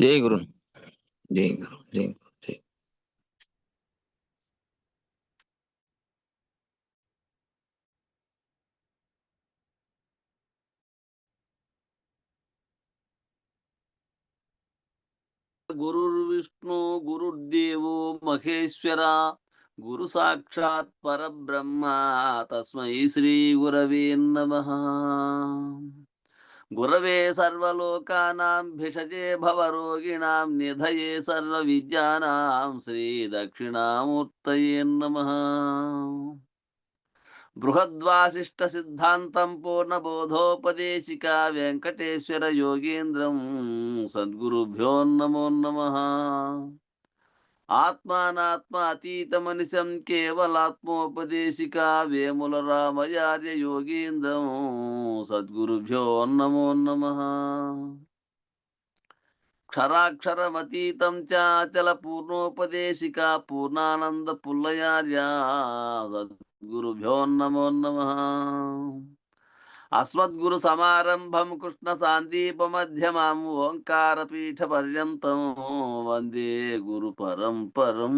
జై గురు, జై గురు, జై గురు, జై. గురుర్విష్ణు గురుర్దేవో మహేశ్వర గురు సాక్షాత్ పరబ్రహ్మ తస్మై శ్రీ గురవే నమః. గురవే సర్వలోకానాం భిషజే భవరోగిణాం నిధయే సర్వ విద్యానాం శ్రీ దక్షిణామూర్తయే నమః. బృహద్వాసిష్ట సిద్ధాంతం పూర్ణబోధోపదేశిక వెంకటేశ్వర యోగేంద్రం సద్గురుభ్యో నమో నమః. ఆత్మానాత్మ అతీతమనిశం కేవలాత్మోపదేశిక వేముల రామయార్య యోగేంద్రం సద్గురుభ్యో నమో నమః. క్షరాక్షరమతీతం చాచల పూర్ణోపదేశిక పూర్ణానంద పుల్లయార్య సద్గురుభ్యో నమో నమః. అస్మద్గురు సమారంభం కృష్ణ సాందీప మధ్యమం ఓంకార పీఠ పర్యంతం వందే గురు పరంపరం.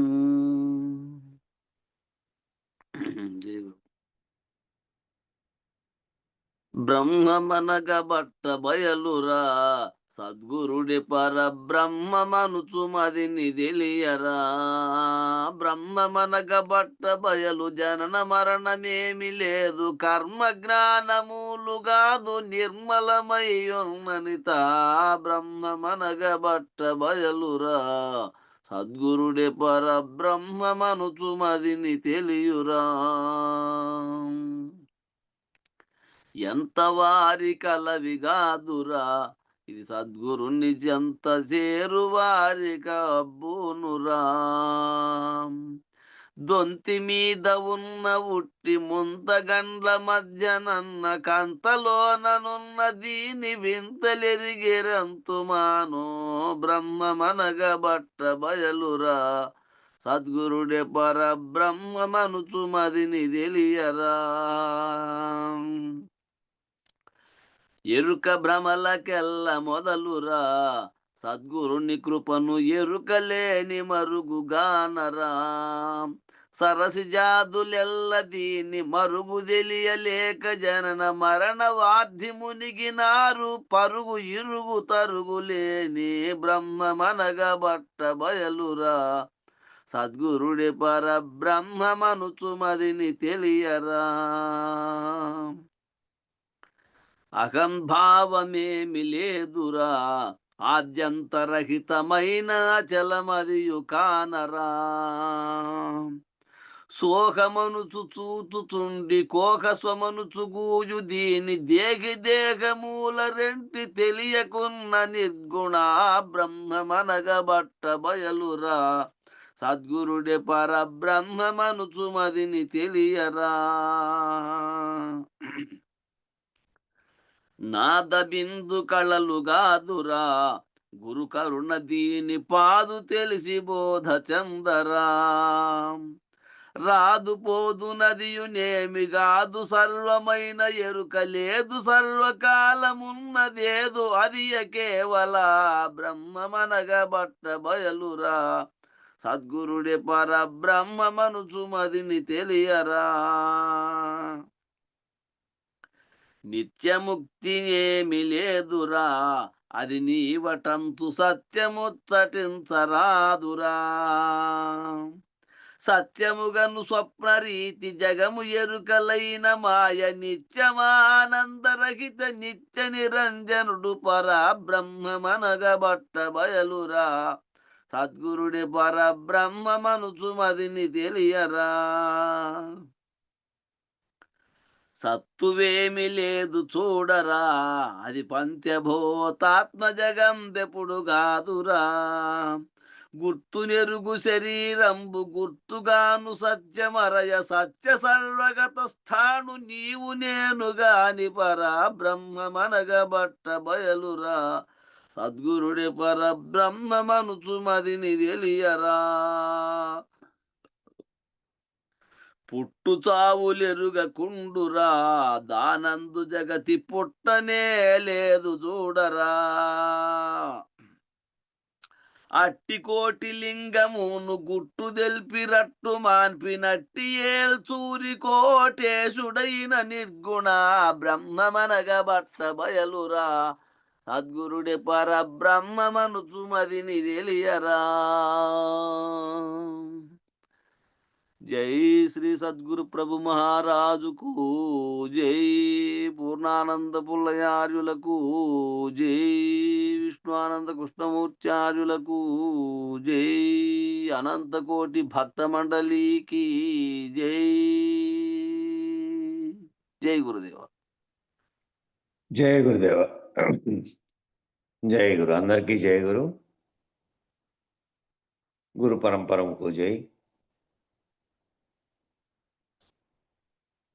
బ్రహ్మమనగ బట్ట బయలురా సద్గురుడి పరబ్రహ్మమనుచు మదిని తెలియరా. బ్రహ్మమనగ బట్ట బయలు జనన మరణమేమి లేదు, కర్మ జ్ఞానములుగాదు నిర్మలమై ఉన్ననిత. బ్రహ్మమనగ బట్ట బయలురా సద్గురుడి పరబ్రహ్మమనుచు మదిని తెలియురా. ఎంత వారి కలవిగాదురా ఇది సద్గురుని చెంత చేరువారి కబ్బునురా. దొంతి మీద ఉన్న ఉట్టి ముంతగండ్ల మధ్యనన్న కంతలోననున్న దీని వింతలెరిగెరంతుమానో. బ్రహ్మమనగ బట్ట బయలురా సద్గురుడే పరబ్రహ్మమనుచు మదిని తెలియరా. ఎరుక భ్రమలకెల్ల మొదలురా సద్గురుని కృపను ఎరుకలేని మరుగుగానరా. సరసి జాదులెల్ల దీని మరుగు తెలియలేక జనన మరణ వార్ధి మునిగినారు, పరుగు ఇరుగు తరుగులేని. బ్రహ్మమనగ బట్ట బయలురా సద్గురుడి పరబ్రహ్మమనుచు మదిని తెలియరా. అహంభావమేమి లేదురా ఆద్యంతరహితమైన అచలమదియు కానరా. సోహమనుచు చూచుచుండి కోక స్వమనుచు గూయు దీని దేహి దేహమూల రెంటి తెలియకున్న నిర్గుణ. బ్రహ్మమనగ బట్ట బయలురా సద్గురుడే పరబ్రహ్మమనుచు మదిని తెలియరా. నాద బిందు కళలుగాదురా గురు కరుణ దీని పాదు తెలిసి బోధ చందరా. రాదు పోదు నదియునేమిగాదు సర్వమైన ఎరుక లేదు, సర్వకాలమున్నదేదు అది కేవల. బ్రహ్మమనగ బట్ట బయలురా సద్గురుడే పరబ్రహ్మమనుచు మదిని తెలియరా. నిత్యముక్తి ఏమి లేదురా అది నీవటంతు సత్యముచ్చటించరాదురా. సత్యముగను స్వప్నరీతి జగము ఎరుకలైన మాయ నిత్యమానందరహిత నిత్య నిరంజనుడు పరబ్రహ్మమనగ బట్ట బయలురా సద్గురుడి పరబ్రహ్మమనుచు మదిని తెలియరా. సత్తువేమి లేదు చూడరా అది పంచభూతాత్మ జగందెప్పుడు గాదురా. గుర్తునెరుగు శరీరంబు గుర్తుగాను సత్యమరయ సత్య సర్వగత స్థాను నీవు నేను గాని పరబ్రహ్మమనగ బట్ట బయలురా సద్గురుడి పరబ్రహ్మమనుచు మదిని తెలియరా. పుట్టు చావులెరుగకుండురా దానందు జగతి పుట్టనే లేదు చూడరా. అట్టి కోటి లింగమును గుట్టు దెల్పి రట్టు మాన్పినట్టి ఏల్చూరి కోటేశుడైన నిర్గుణ బ్రహ్మమనగ బట్ట బయలురా సద్గురుడే పరబ్రహ్మమనుచుమదిని తెలియరా. జై శ్రీ సద్గురు ప్రభు మహారాజుకు జై. పూర్ణానంద పుల్లయార్యులకు జై. విష్ణువానంద కృష్ణమూర్త్యార్యులకు జై. అనంతకోటి భక్త మండలికి జై. జై గురుదేవ. జై గురుదేవ. జై గురు. అందరికీ జై గురు. గురు పరంపరకు జై.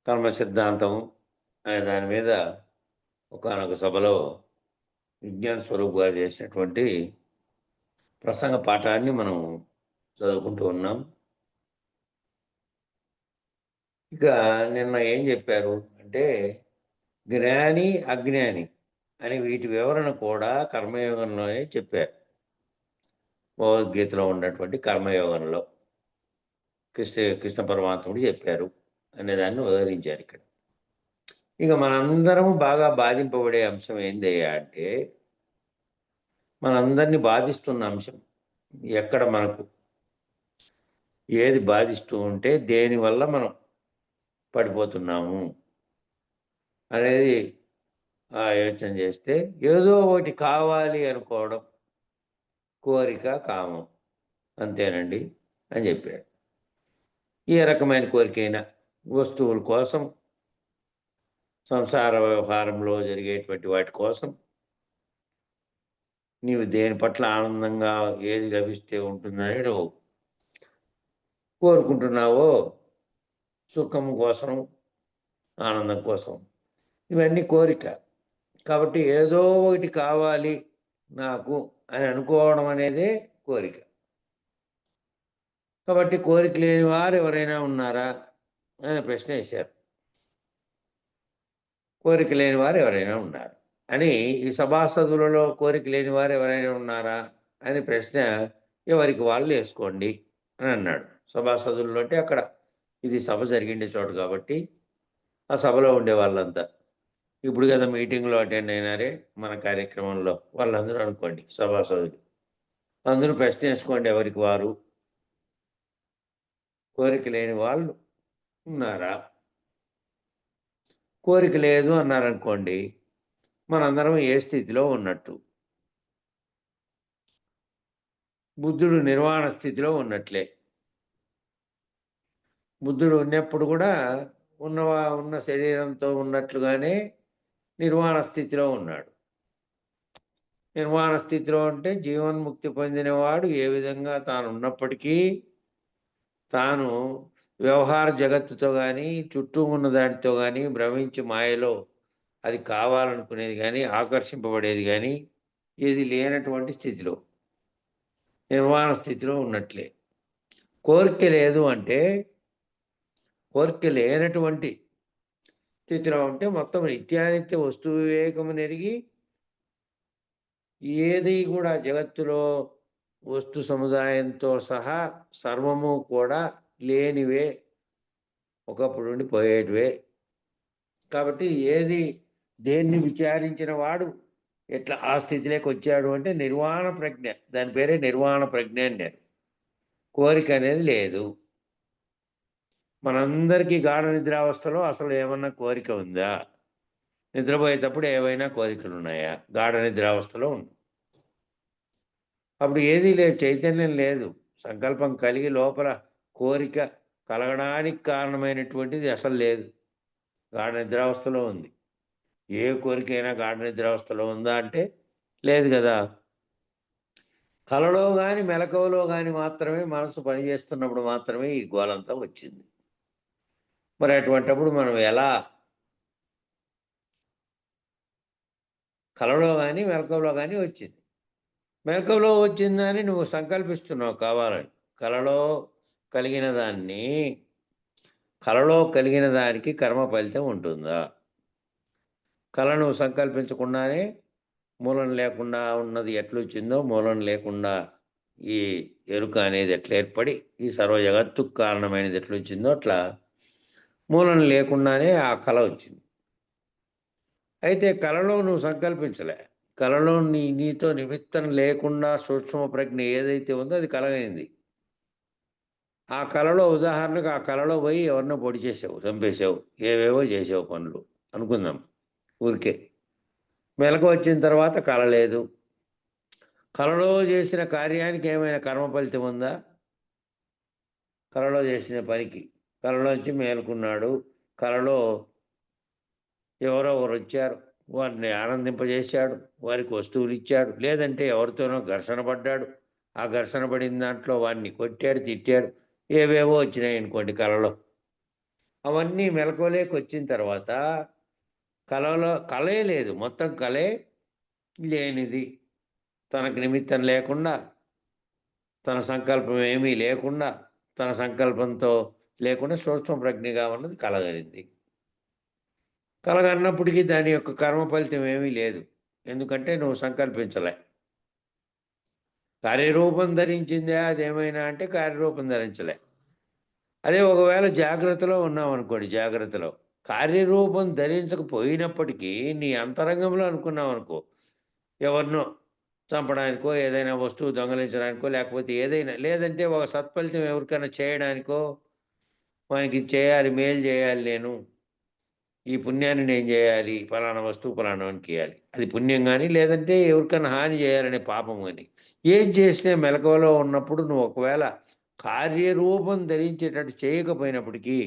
కర్మ సిద్ధాంతం అనే దాని మీద ఒకానొక సభలో విజ్ఞాన స్వరూప్ గారు చేసినటువంటి ప్రసంగ పాఠాన్ని మనం చదువుకుంటూ ఉన్నాం. ఇక నిన్న ఏం చెప్పారు అంటే జ్ఞాని అజ్ఞాని అని వీటి వివరణ కూడా కర్మయోగంలోనే చెప్పారు. భగవద్గీతలో ఉన్నటువంటి కర్మయోగంలో కృష్ణ పరమాత్ముడు చెప్పారు అనేదాన్ని వివరించారు ఇక్కడ. ఇక మనందరము బాగా బాధింపబడే అంశం ఏందయ్యా అంటే మనందరినీ బాధిస్తున్న అంశం ఎక్కడ మనకు ఏది బాధిస్తూ ఉంటే దేనివల్ల మనం పడిపోతున్నాము అనేది యోచన చేస్తే ఏదో ఒకటి కావాలి అనుకోవడం కోరిక కామం అంతేనండి అని చెప్పాడు. ఏ రకమైన కోరికైనా వస్తువుల కోసం సంసార వ్యవహారంలో జరిగేటువంటి వాటి కోసం నీవు దేని పట్ల ఆనందంగా ఏది లభిస్తే ఉంటుందని నువ్వు కోరుకుంటున్నావో సుఖం కోసం ఆనందం కోసం ఇవన్నీ కోరిక. కాబట్టి ఏదో ఒకటి కావాలి నాకు అని అనుకోవడం అనేదే కోరిక. కాబట్టి కోరిక లేని వారు ఎవరైనా ఉన్నారా అనే ప్రశ్న వేశారు. కోరిక లేని వారు ఎవరైనా ఉన్నారు అని ఈ సభాసదులలో కోరిక లేని వారు ఎవరైనా ఉన్నారా అని ప్రశ్న ఎవరికి వాళ్ళు వేసుకోండి అని అన్నాడు. సభాసదుల్లో అంటే అక్కడ ఇది సభ జరిగిండే చోటు కాబట్టి ఆ సభలో ఉండే వాళ్ళంతా ఇప్పుడు కదా మీటింగ్లో అటెండ్ అయినారే మన కార్యక్రమంలో వాళ్ళందరూ అనుకోండి సభాసదులు. అందరూ ప్రశ్న వేసుకోండి ఎవరికి వారు కోరిక లేని వాళ్ళు ఉన్నారా. కోరిక లేదు అన్నారనుకోండి మనందరం ఏ స్థితిలో ఉన్నట్టు? బుద్ధుడు నిర్వాణ స్థితిలో ఉన్నట్లే. బుద్ధుడు ఉన్నప్పుడు కూడా ఉన్న శరీరంతో ఉన్నట్లుగానే నిర్వాణ స్థితిలో ఉన్నాడు. నిర్వాణ స్థితిలో అంటే జీవన్ముక్తి పొందినవాడు ఏ విధంగా తాను ఉన్నప్పటికీ తాను వ్యవహార జగత్తుతో కానీ చుట్టూ ఉన్న దానితో కానీ భ్రమించి మాయలో అది కావాలనుకునేది కానీ ఆకర్షింపబడేది కానీ ఏది లేనటువంటి స్థితిలో నిర్వాణ స్థితిలో ఉన్నట్లే. కోరిక లేదు అంటే కోరిక లేనటువంటి స్థితిలో ఉంటే మొత్తం నిత్యానిత్య వస్తు వివేకము నెరిగి ఏది కూడా జగత్తులో వస్తు సముదాయంతో సహా సర్వము కూడా లేనివే, ఒకప్పుడు ఉండి పోయేటివే. కాబట్టి ఏది దేన్ని విచారించిన వాడు ఎట్లా ఆ స్థితిలోకి వచ్చాడు అంటే నిర్వాణ ప్రజ్ఞ. దాని పేరే నిర్వాణ ప్రజ్ఞ అన్నారు. కోరిక అనేది లేదు. మనందరికీ గాఢ నిద్రావస్థలో అసలు ఏమన్నా కోరిక ఉందా? నిద్రపోయేటప్పుడు ఏవైనా కోరికలు ఉన్నాయా? గాఢ నిద్రావస్థలో ఉంది. అప్పుడు ఏదీ లేదు, చైతన్యం లేదు. సంకల్పం కలిగి లోపల కోరిక కలగడానికి కారణమైనటువంటిది అసలు లేదు. గాఢ నిద్రావస్థలో ఉంది. ఏ కోరికైనా గాఢ నిద్రావస్థలో ఉందా అంటే లేదు కదా. కలలో కానీ మెలకువలో కానీ మాత్రమే మనసు పనిచేస్తున్నప్పుడు మాత్రమే ఈ గోలంతా వచ్చింది. మరి అటువంటిప్పుడు మనం ఎలా కలలో కానీ మెలకువలో కానీ వచ్చింది. మెలకువలో వచ్చిందని నువ్వు సంకల్పిస్తున్నావు కావాలని. కలలో కలిగిన దానికి కర్మ ఫలితం ఉంటుందా? కళ నువ్వు సంకల్పించకుండానే మూలం లేకుండా ఉన్నది ఎట్లొచ్చిందో మూలం లేకుండా ఈ ఎరుక అనేది ఎట్లా ఏర్పడి ఈ సర్వ జగత్తుకు కారణమైనది ఎట్లా వచ్చిందో అట్లా మూలం లేకుండానే ఆ కళ వచ్చింది. అయితే కళలో నువ్వు సంకల్పించలే. కళలో నీతో నిమిత్తం లేకుండా సూక్ష్మ ప్రజ్ఞ ఏదైతే ఉందో అది కలగైంది. ఆ కళలో ఉదాహరణకు ఆ కళలో పోయి ఎవరినో పొడి చేసావు, చంపేసావు, ఏవేవో చేసావు పనులు అనుకుందాం ఊరికే. మెలకు వచ్చిన తర్వాత కళ లేదు. కళలో చేసిన కార్యానికి ఏమైనా కర్మ ఫలితం ఉందా? కళలో చేసిన పనికి. కళలోంచి మేలుకున్నాడు. కళలో ఎవరో ఒకరు వచ్చారు, వారిని ఆనందింపజేశాడు, వారికి వస్తువులు ఇచ్చాడు, లేదంటే ఎవరితోనో ఘర్షణ పడ్డాడు, ఆ ఘర్షణ పడిన దాంట్లో వాడిని కొట్టాడు, తిట్టాడు, ఏవేవో వచ్చినాయి అనుకోండి కళలో. అవన్నీ మెలకువలోకి వచ్చిన తర్వాత కళలో కళే లేదు, మొత్తం కళే లేనిది. తనకు నిమిత్తం లేకుండా, తన సంకల్పం ఏమీ లేకుండా, తన సంకల్పంతో లేకుండా సూక్ష్మ ప్రజ్ఞగా ఉన్నది కలగలింది. కలగన్నప్పటికీ దాని యొక్క కర్మ ఫలితం ఏమీ లేదు. ఎందుకంటే నువ్వు సంకల్పించలే. కార్యరూపం ధరించిందా అదేమైనా అంటే కార్యరూపం ధరించలే. అదే ఒకవేళ జాగ్రత్తలో ఉన్నామనుకోండి, జాగ్రత్తలో కార్యరూపం ధరించకపోయినప్పటికీ నీ అంతరంగంలో అనుకున్నామనుకో, ఎవరినో చంపడానికో, ఏదైనా వస్తువు దొంగలించడానికో, లేకపోతే ఏదైనా, లేదంటే ఒక సత్ఫలితం ఎవరికైనా చేయడానికో, వానికి చేయాలి, మేలు చేయాలి, నేను ఈ పుణ్యాన్ని నేను చేయాలి, ఫలానా వస్తువు ఫలానా వానికి ఇయ్యాలి, అది పుణ్యం కానీ, లేదంటే ఎవరికైనా హాని చేయాలనే పాపం కానీ, ఏం చేసినా మెలకువలో ఉన్నప్పుడు నువ్వు ఒకవేళ కార్యరూపం ధరించేటట్టు చేయకపోయినప్పటికీ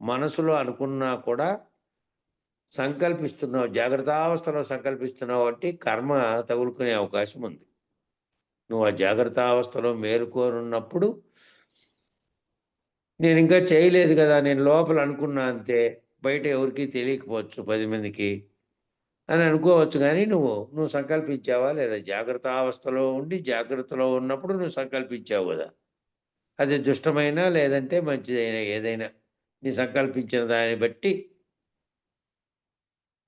మనసులో అనుకున్నా కూడా సంకల్పిస్తున్నావు, జాగ్రత్తావస్థలో సంకల్పిస్తున్నావు అంటే కర్మ తగులుకునే అవకాశం ఉంది. నువ్వు ఆ జాగ్రత్తావస్థలో మేలుకోనున్నప్పుడు నేను ఇంకా చేయలేదు కదా, నేను లోపల అనుకున్నా అంతే, బయట ఎవరికీ తెలియకపోవచ్చు 10 మందికి అని అనుకోవచ్చు. కానీ నువ్వు సంకల్పించావా లేదా? జాగ్రత్తావస్థలో ఉండి జాగ్రత్తలో ఉన్నప్పుడు నువ్వు సంకల్పించావు కదా, అది దుష్టమైనా లేదంటే మంచిదైనా ఏదైనా నీ సంకల్పించిన దాన్ని బట్టి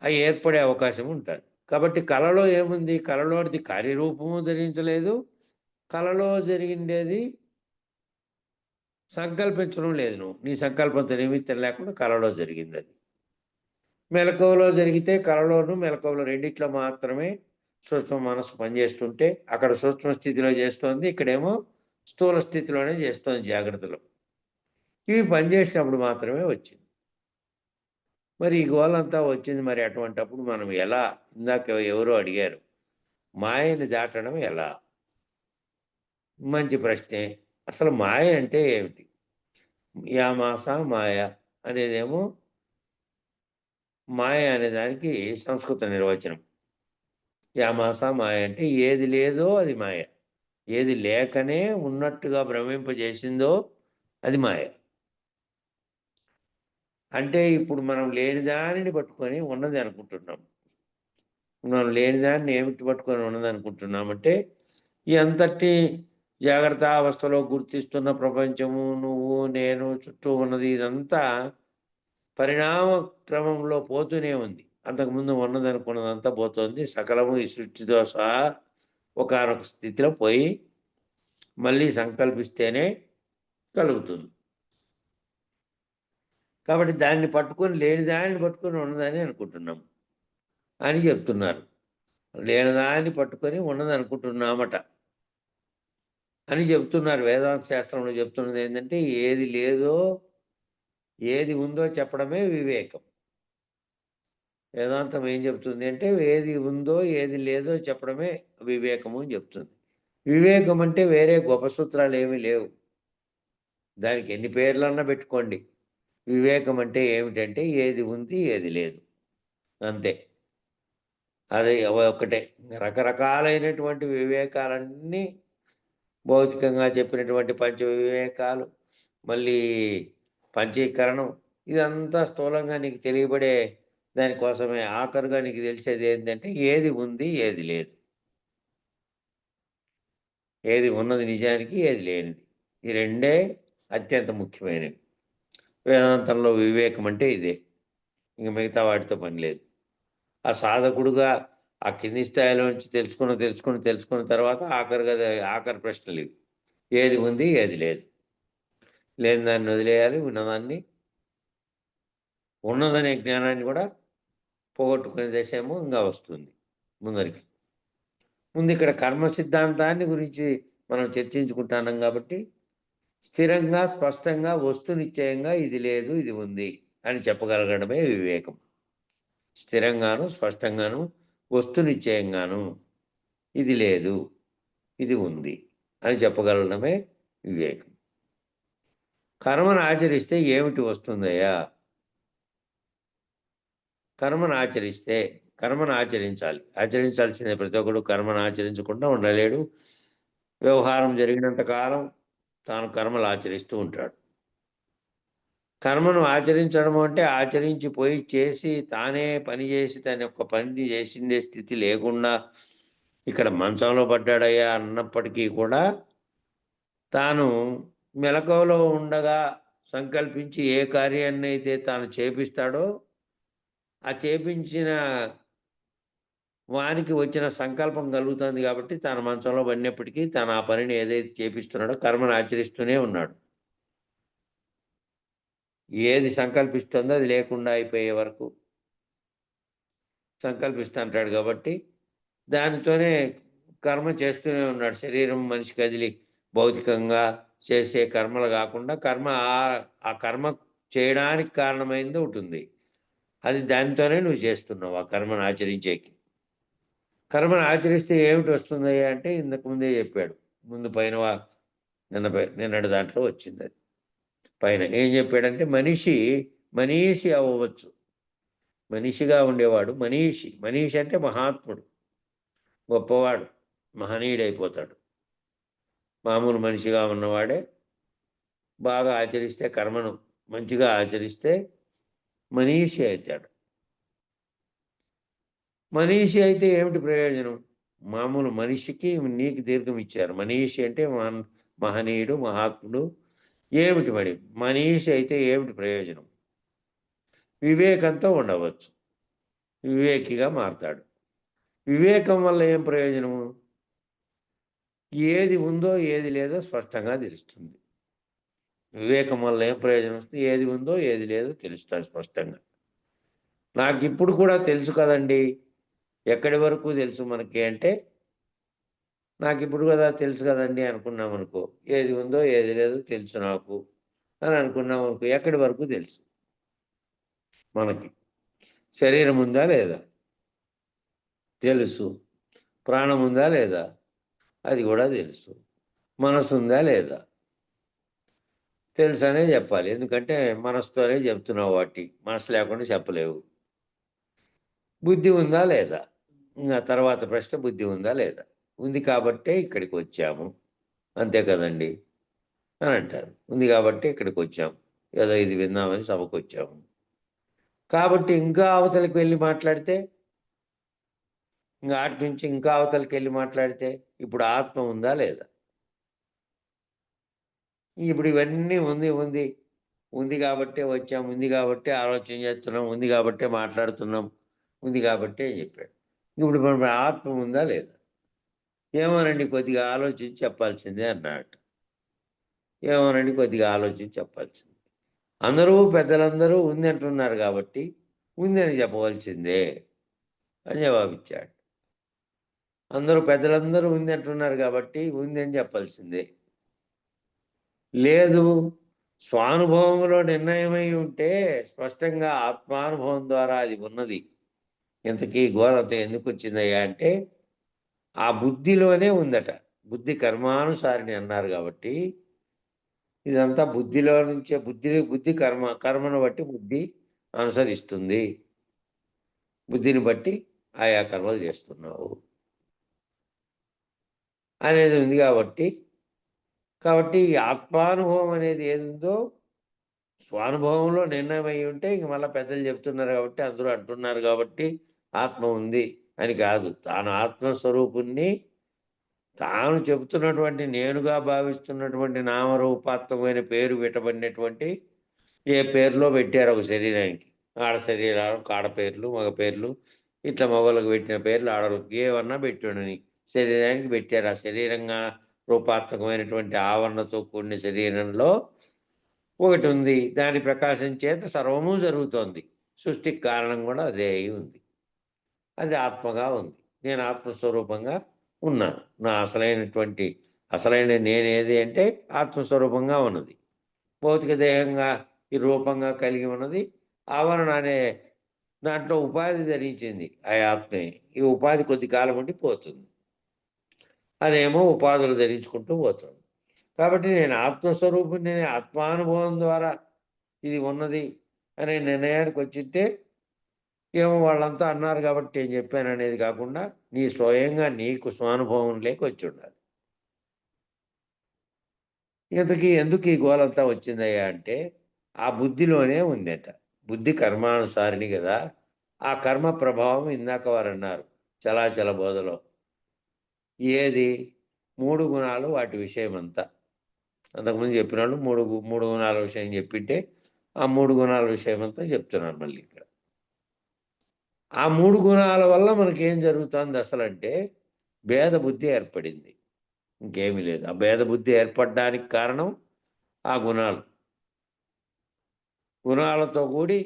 అవి ఏర్పడే అవకాశం ఉంటుంది. కాబట్టి కళలో ఏముంది? కళలోది కార్యరూపము ధరించలేదు. కళలో జరిగిండేది సంకల్పించడం లేదు. నువ్వు నీ సంకల్పంతో నిమిత్తం లేకుండా కళలో జరిగిందది. మెలకువలో జరిగితే కళలోను మెలకువలో రెండిట్లో మాత్రమే సూక్ష్మ మనస్సు పనిచేస్తుంటే అక్కడ సూక్ష్మ స్థితిలో చేస్తోంది, ఇక్కడేమో స్థూల స్థితిలోనే చేస్తోంది జాగ్రత్తలో. ఇవి పనిచేసినప్పుడు మాత్రమే వచ్చింది. మరి ఈ గోలంతా వచ్చింది. మరి అటువంటప్పుడు మనం ఎలా? ఇందాక ఎవరో అడిగారు, మాయని దాటడం ఎలా? మంచి ప్రశ్నే. అసలు మాయ అంటే ఏమిటి? యామాస మాయ అనేదేమో మాయ అనే దానికి సంస్కృత నిర్వచనం. యామాస మాయ అంటే ఏది లేదో అది మాయ. ఏది లేకనే ఉన్నట్టుగా భ్రమింపజేసిందో అది మాయ. అంటే ఇప్పుడు మనం లేని దానిని పట్టుకొని ఉన్నది అనుకుంటున్నాం. మనం లేని దాన్ని ఏమిటి పట్టుకొని ఉన్నది అనుకుంటున్నామంటే ఈ అంతటి జాగ్రత్త అవస్థలో గుర్తిస్తున్న ప్రపంచము, నువ్వు, నేను, చుట్టూ ఉన్నది ఇదంతా పరిణామ క్రమంలో పోతూనే ఉంది. అంతకుముందు ఉన్నదనుకున్నదంతా పోతుంది. సకలము ఈ సృష్టితో సహా ఒకానొక స్థితిలో పోయి మళ్ళీ సంకల్పిస్తేనే కలుగుతుంది. కాబట్టి దాన్ని పట్టుకొని లేని దాన్ని పట్టుకొని ఉన్నదని అనుకుంటున్నాం అని చెప్తున్నారు. లేని దాన్ని పట్టుకొని ఉన్నది అనుకుంటున్నామట అని చెప్తున్నారు. వేదాంత శాస్త్రంలో చెప్తున్నది ఏంటంటే ఏది లేదో ఏది ఉందో చెప్పడమే వివేకం. వేదాంతం ఏం చెప్తుంది అంటే ఏది ఉందో ఏది లేదో చెప్పడమే వివేకము అని చెప్తుంది. వివేకం అంటే వేరే గొప్ప సూత్రాలు ఏమీ లేవు. దానికి ఎన్ని పేర్లన్నా పెట్టుకోండి. వివేకం అంటే ఏమిటంటే ఏది ఉంది ఏది లేదు అంతే. అది ఒక్కటే. రకరకాలైనటువంటి వివేకాలన్నీ భౌతికంగా చెప్పినటువంటి పంచ వివేకాలు, మళ్ళీ పంచీకరణం, ఇదంతా స్థూలంగా నీకు తెలియబడే దానికోసమే. ఆఖరుగా నీకు తెలిసేది ఏంటంటే ఏది ఉంది ఏది లేదు, ఏది ఉన్నది నిజానికి ఏది లేనిది. ఈ రెండే అత్యంత ముఖ్యమైనవి. వేదాంతంలో వివేకం అంటే ఇదే. ఇంక మిగతా వాటితో పని లేదు. ఆ సాధకుడుగా ఆ కింది స్థాయిలో నుంచి తెలుసుకున్న తర్వాత ఆఖరి ప్రశ్నలు ఇవి. ఏది ఉంది ఏది లేదు. లేని దాన్ని వదిలేయాలి, ఉన్నదాన్ని ఉన్నదనే జ్ఞానాన్ని కూడా పోగొట్టుకునే దశేమో ఇంకా వస్తుంది ముందరికి. ముందు ఇక్కడ కర్మ సిద్ధాంతాన్ని గురించి మనం చర్చించుకుంటున్నాం కాబట్టి స్థిరంగా స్పష్టంగా వస్తునిశ్చయంగా ఇది లేదు ఇది ఉంది అని చెప్పగలగడమే వివేకం. స్థిరంగాను స్పష్టంగాను వస్తునిశ్చయంగాను ఇది లేదు ఇది ఉంది అని చెప్పగలగడమే వివేకం. కర్మను ఆచరిస్తే ఏమిటి వస్తుందయ్యా? కర్మను ఆచరిస్తే కర్మను ఆచరించాలి. ఆచరించాల్సిందే. ప్రతి ఒక్కడు కర్మను ఆచరించకుండా ఉండలేడు. వ్యవహారం జరిగినంత కాలం తాను కర్మలు ఆచరిస్తూ ఉంటాడు. కర్మను ఆచరించడం అంటే ఆచరించిపోయి చేసి తానే పని చేసి తన యొక్క పని చేసిందే స్థితి లేకుండా ఇక్కడ మంచంలో పడ్డాడయ్యా అన్నప్పటికీ కూడా తాను మెలకువలో ఉండగా సంకల్పించి ఏ కార్యాన్ని అయితే తాను చేపిస్తాడో ఆ చేపించిన వానికి వచ్చిన సంకల్పం కలుగుతుంది కాబట్టి తన మంచంలో పడినప్పటికీ తను ఆ పనిని ఏదైతే చేపిస్తున్నాడో కర్మను ఆచరిస్తూనే ఉన్నాడు. ఏది సంకల్పిస్తుందో అది లేకుండా అయిపోయే వరకు సంకల్పిస్తుంటాడు కాబట్టి దానితోనే కర్మ చేస్తూనే ఉన్నాడు. శరీరం మనిషి కదిలి భౌతికంగా చేసే కర్మలు కాకుండా కర్మ ఆ కర్మ చేయడానికి కారణమైంది ఉంటుంది. అది దానితోనే నువ్వు చేస్తున్నావు ఆ కర్మను ఆచరించేకి. కర్మను ఆచరిస్తే ఏమిటి వస్తుందయ్యా అంటే ఇంతకు ముందే చెప్పాడు. ముందు పైన నిన్నటి దాంట్లో వచ్చింది. అది పైన ఏం చెప్పాడంటే మనీషి అవ్వచ్చు. మనిషిగా ఉండేవాడు మనీషి అంటే మహాత్ముడు, గొప్పవాడు, మహనీయుడైపోతాడు. మామూలు మనిషిగా ఉన్నవాడే బాగా ఆచరిస్తే కర్మను మంచిగా ఆచరిస్తే మనీషి అవుతాడు. మనీషి అయితే ఏమిటి ప్రయోజనం? మామూలు మనిషికి నీకు దీర్ఘం ఇచ్చారు. మనీషి అంటే మహనీయుడు, మహాత్ముడు. ఏమిటి మరి మనీషి అయితే ఏమిటి ప్రయోజనం? వివేకంతో ఉండవచ్చు, వివేకిగా మారతాడు. వివేకం వల్ల ఏం ప్రయోజనము? ఏది ఉందో ఏది లేదో స్పష్టంగా తెలుస్తుంది. వివేకం వల్ల ఏం ప్రయోజనం వస్తుంది? ఏది ఉందో ఏది లేదో తెలుస్తుంది స్పష్టంగా. నాకు ఇప్పుడు కూడా తెలుసు కదండి. ఎక్కడి వరకు తెలుసు మనకి అంటే నాకు ఇప్పుడు కదా తెలుసు కదండి అనుకున్నాం అనుకో, ఏది ఉందో ఏది లేదో తెలుసు నాకు అని అనుకున్నాం అనుకో, ఎక్కడి వరకు తెలుసు మనకి? శరీరం ఉందా లేదా తెలుసు. ప్రాణం ఉందా లేదా అది కూడా తెలుసు. మనసు ఉందా లేదా తెలుసు అనే చెప్పాలి. ఎందుకంటే మనసుతోనే చెప్తున్నావు వాటి, మనసు లేకుండా చెప్పలేవు. బుద్ధి ఉందా లేదా? ఇంకా తర్వాత ప్రశ్న బుద్ధి ఉందా లేదా? ఉంది కాబట్టే ఇక్కడికి వచ్చాము, అంతే కదండి అని అంటారు. ఉంది కాబట్టి ఇక్కడికి వచ్చాము, ఏదో ఇది విందామని సభకు వచ్చాము. కాబట్టి ఇంకా అవతలికి వెళ్ళి మాట్లాడితే, ఇంకా అటు నుంచి ఇంకా అవతలికి వెళ్ళి మాట్లాడితే ఇప్పుడు ఆత్మ ఉందా లేదా? ఇప్పుడు ఇవన్నీ ఉంది కాబట్టే వచ్చాం, ఉంది కాబట్టే ఆలోచన చేస్తున్నాం, ఉంది కాబట్టే మాట్లాడుతున్నాం, ఉంది కాబట్టే చెప్పాడు. ఇప్పుడు మన ఆత్మ ఉందా లేదా? ఏమోనండి కొద్దిగా ఆలోచించి చెప్పాల్సిందే అన్నాడు. ఏమోనండి కొద్దిగా ఆలోచించి చెప్పాల్సిందే. పెద్దలందరూ ఉంది అంటున్నారు కాబట్టి ఉంది అని చెప్పవలసిందే అని జవాబిచ్చాడు. పెద్దలందరూ ఉంది అంటున్నారు కాబట్టి ఉంది అని చెప్పాల్సిందే. లేదు, స్వానుభవంలో నిర్ణయమై ఉంటే స్పష్టంగా ఆత్మానుభవం ద్వారా అది ఉన్నది. ఇంతకీ ఘోరత ఎందుకు వచ్చిందయ్యా అంటే ఆ బుద్ధిలోనే ఉందట. బుద్ధి కర్మానుసారిని అన్నారు కాబట్టి ఇదంతా బుద్ధిలో నుంచే బుద్ధి కర్మను బట్టి బుద్ధి అనుసరిస్తుంది. బుద్ధిని బట్టి ఆయా కర్మలు చేస్తున్నావు అనేది ఉంది కాబట్టి ఈ ఆత్మానుభవం అనేది ఏది ఉందో స్వానుభవంలో నిర్ణయం అయి ఉంటే ఇంక మళ్ళీ పెద్దలు చెప్తున్నారు కాబట్టి అందరూ అంటున్నారు కాబట్టి ఆత్మ ఉంది అని కాదు. తాను ఆత్మస్వరూపుణ్ణి తాను చెబుతున్నటువంటి నేనుగా భావిస్తున్నటువంటి నామరూపాత్మకమైన పేరు పెట్టబడినటువంటి ఏ పేరులో పెట్టారు ఒక శరీరానికి. ఆడ శరీరాలు ఆడ పేర్లు, మగ పేర్లు, ఇట్లా మగవాళ్ళకి పెట్టిన పేర్లు ఆడవాళ్ళకి ఏమన్నా పెట్టాడని శరీరానికి పెట్టారు. ఆ శరీరంగా రూపాత్మకమైనటువంటి ఆవరణతో కూడిన శరీరంలో ఒకటి ఉంది. దాని ప్రకాశం చేత సర్వము జరుగుతోంది. సృష్టికి కారణం కూడా అదే అయి ఉంది. అది ఆత్మగా ఉంది. నేను ఆత్మస్వరూపంగా ఉన్నాను. నా అసలైన నేనేది అంటే ఆత్మస్వరూపంగా ఉన్నది. భౌతిక దేహంగా ఈ రూపంగా కలిగి ఉన్నది ఆవరణ అనే దాంట్లో ఉపాధి ధరించింది ఆ ఆత్మే. ఈ ఉపాధి కొద్ది కాలం ఉండి పోతుంది. అదేమో ఉపాధులు ధరించుకుంటూ పోతుంది. కాబట్టి నేను ఆత్మస్వరూపుని, నేను ఆత్మానుభవం ద్వారా ఇది ఉన్నది అనే నిర్ణయానికి వచ్చింటే ఏమో వాళ్ళంతా అన్నారు కాబట్టి నేను చెప్పాను అనేది కాకుండా నీ స్వయంగా నీకు స్వానుభవం లేక వచ్చి ఉండాలి. ఇంతకీ ఎందుకు ఈ గోలంతా వచ్చిందయ్యా అంటే ఆ బుద్ధిలోనే ఉందట. బుద్ధి కర్మానుసారిని కదా. ఆ కర్మ ప్రభావం ఇందాక వారు అన్నారు చలాచల బోధలో. ఏది 3 గుణాలు వాటి విషయమంతా. అంతకుముందు చెప్పిన వాళ్ళు మూడు గుణాల విషయం చెప్పింటే ఆ 3 గుణాల విషయమంతా చెప్తున్నాను మళ్ళీ ఇక్కడ. ఆ 3 గుణాల వల్ల మనకేం జరుగుతుంది అసలంటే భేద బుద్ధి ఏర్పడింది. ఇంకేమీ లేదు. ఆ భేద బుద్ధి ఏర్పడడానికి కారణం ఆ గుణాలు. గుణాలతో కూడి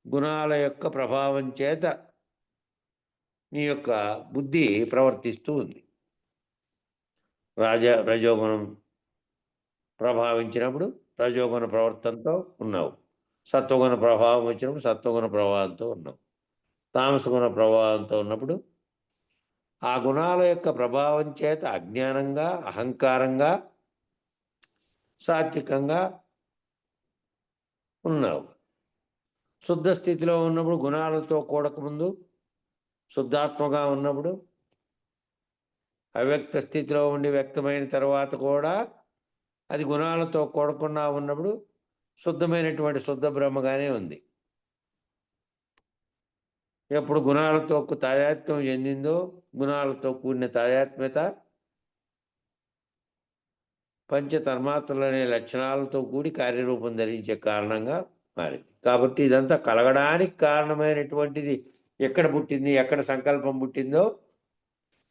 గుణాల యొక్క ప్రభావం చేత నీ యొక్క బుద్ధి ప్రవర్తిస్తూ ఉంది. రజోగుణం ప్రభావించినప్పుడు రజోగుణ ప్రవర్తనతో ఉన్నావు. సత్వగుణ ప్రభావం వచ్చినప్పుడు సత్వగుణ ప్రభావంతో ఉన్నావు. తామసగుణ ప్రభావంతో ఉన్నప్పుడు ఆ గుణాల యొక్క ప్రభావం చేత అజ్ఞానంగా, అహంకారంగా, సాత్వికంగా ఉన్నావు. శుద్ధ స్థితిలో ఉన్నప్పుడు గుణాలతో కూడకముందు శుద్ధాత్మగా ఉన్నప్పుడు అవ్యక్త స్థితిలో ఉండి వ్యక్తమైన తర్వాత కూడా అది గుణాలతో కూడకుండా ఉన్నప్పుడు శుద్ధమైనటువంటి శుద్ధ బ్రహ్మగానే ఉంది. ఎప్పుడు గుణాలతో తాదాత్మ్యం చెందిందో గుణాలతో కూడిన తాదాత్మ్యత పంచతన్మాత్రలనే లక్షణాలతో కూడి కార్యరూపం ధరించే కారణంగా మారింది. కాబట్టి ఇదంతా కలగడానికి కారణమైనటువంటిది ఎక్కడ పుట్టింది, ఎక్కడ సంకల్పం పుట్టిందో,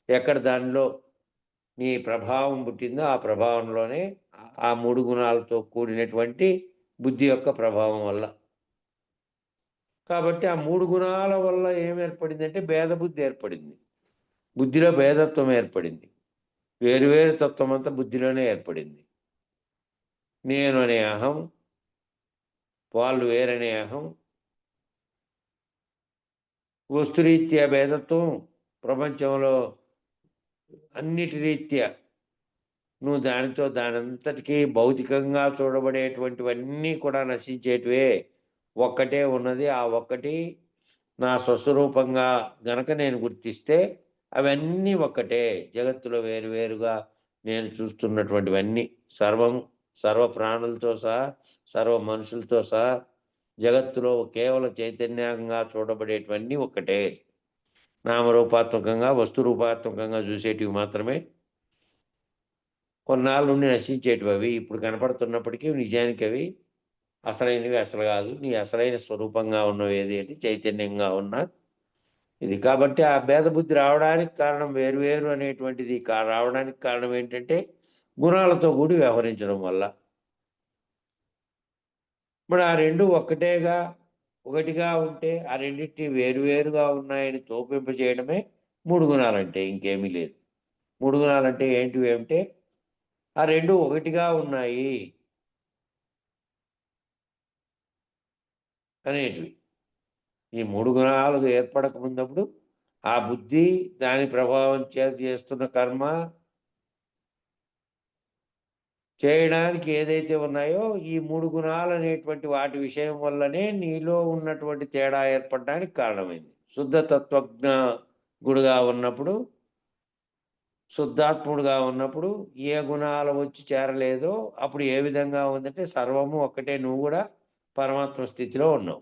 ఎక్కడ దానిలో నీ ప్రభావం పుట్టిందో ఆ ప్రభావంలోనే ఆ 3 గుణాలతో కూడినటువంటి బుద్ధి యొక్క ప్రభావం వల్ల. కాబట్టి ఆ 3 గుణాల వల్ల ఏం ఏర్పడిందంటే భేద బుద్ధి ఏర్పడింది. బుద్ధిలో భేదత్వం ఏర్పడింది. వేరువేరు తత్వం అంతా బుద్ధిలోనే ఏర్పడింది. నేను అనే అహం, వాళ్ళు వేరనే అహం, వస్తురీత్యా భేదత్వం ప్రపంచంలో అన్నిటి రీత్యా నువ్వు దానంతటికీ భౌతికంగా చూడబడేటువంటివన్నీ కూడా నశించేటివే. ఒక్కటే ఉన్నది. ఆ ఒక్కటి నా స్వస్వరూపంగా గనక నేను గుర్తిస్తే అవన్నీ ఒక్కటే. జగత్తులో వేరువేరుగా నేను చూస్తున్నటువంటివన్నీ సర్వ ప్రాణులతో సహా, సర్వ మనుషులతో సహా జగత్తులో కేవలం చైతన్యంగా చూడబడేటివన్నీ ఒక్కటే. నామరూపాత్మకంగా వస్తురూపాత్మకంగా చూసేటివి మాత్రమే కొన్నాళ్ళ నుండి నశించేటివి. అవి ఇప్పుడు కనపడుతున్నప్పటికీ నిజానికి అవి అసలైనవి అసలు కాదు. నీ అసలైన స్వరూపంగా ఉన్నవి ఏది అంటే చైతన్యంగా ఉన్న ఇది. కాబట్టి ఆ భేద బుద్ధి రావడానికి కారణం వేరువేరు అనేటువంటిది రావడానికి కారణం ఏంటంటే గుణాలతో కూడి వ్యవహరించడం వల్ల. మరి ఆ రెండు ఒకటిగా ఉంటే ఆ రెండింటిని వేరువేరుగా ఉన్నాయని తోపింపజేయడమే 3 గుణాలంటే. ఇంకేమీ లేదు. 3 గుణాలంటే ఏంటివి అంటే ఆ రెండు ఒకటిగా ఉన్నాయి అనేటివి. ఈ 3 గుణాలు ఏర్పడక ముందప్పుడు ఆ బుద్ధి దాని ప్రభావం చేస్తున్న కర్మ చేయడానికి ఏదైతే ఉన్నాయో ఈ 3 గుణాలు అనేటువంటి వాటి విషయం వల్లనే నీలో ఉన్నటువంటి తేడా ఏర్పడడానికి కారణమైంది. శుద్ధ తత్వజ్ఞ గుడిగా ఉన్నప్పుడు, శుద్ధాత్ముడుగా ఉన్నప్పుడు ఏ గుణాలు వచ్చి చేరలేదో అప్పుడు ఏ విధంగా ఉందంటే సర్వము ఒక్కటే. నువ్వు కూడా పరమాత్మ స్థితిలో ఉన్నావు.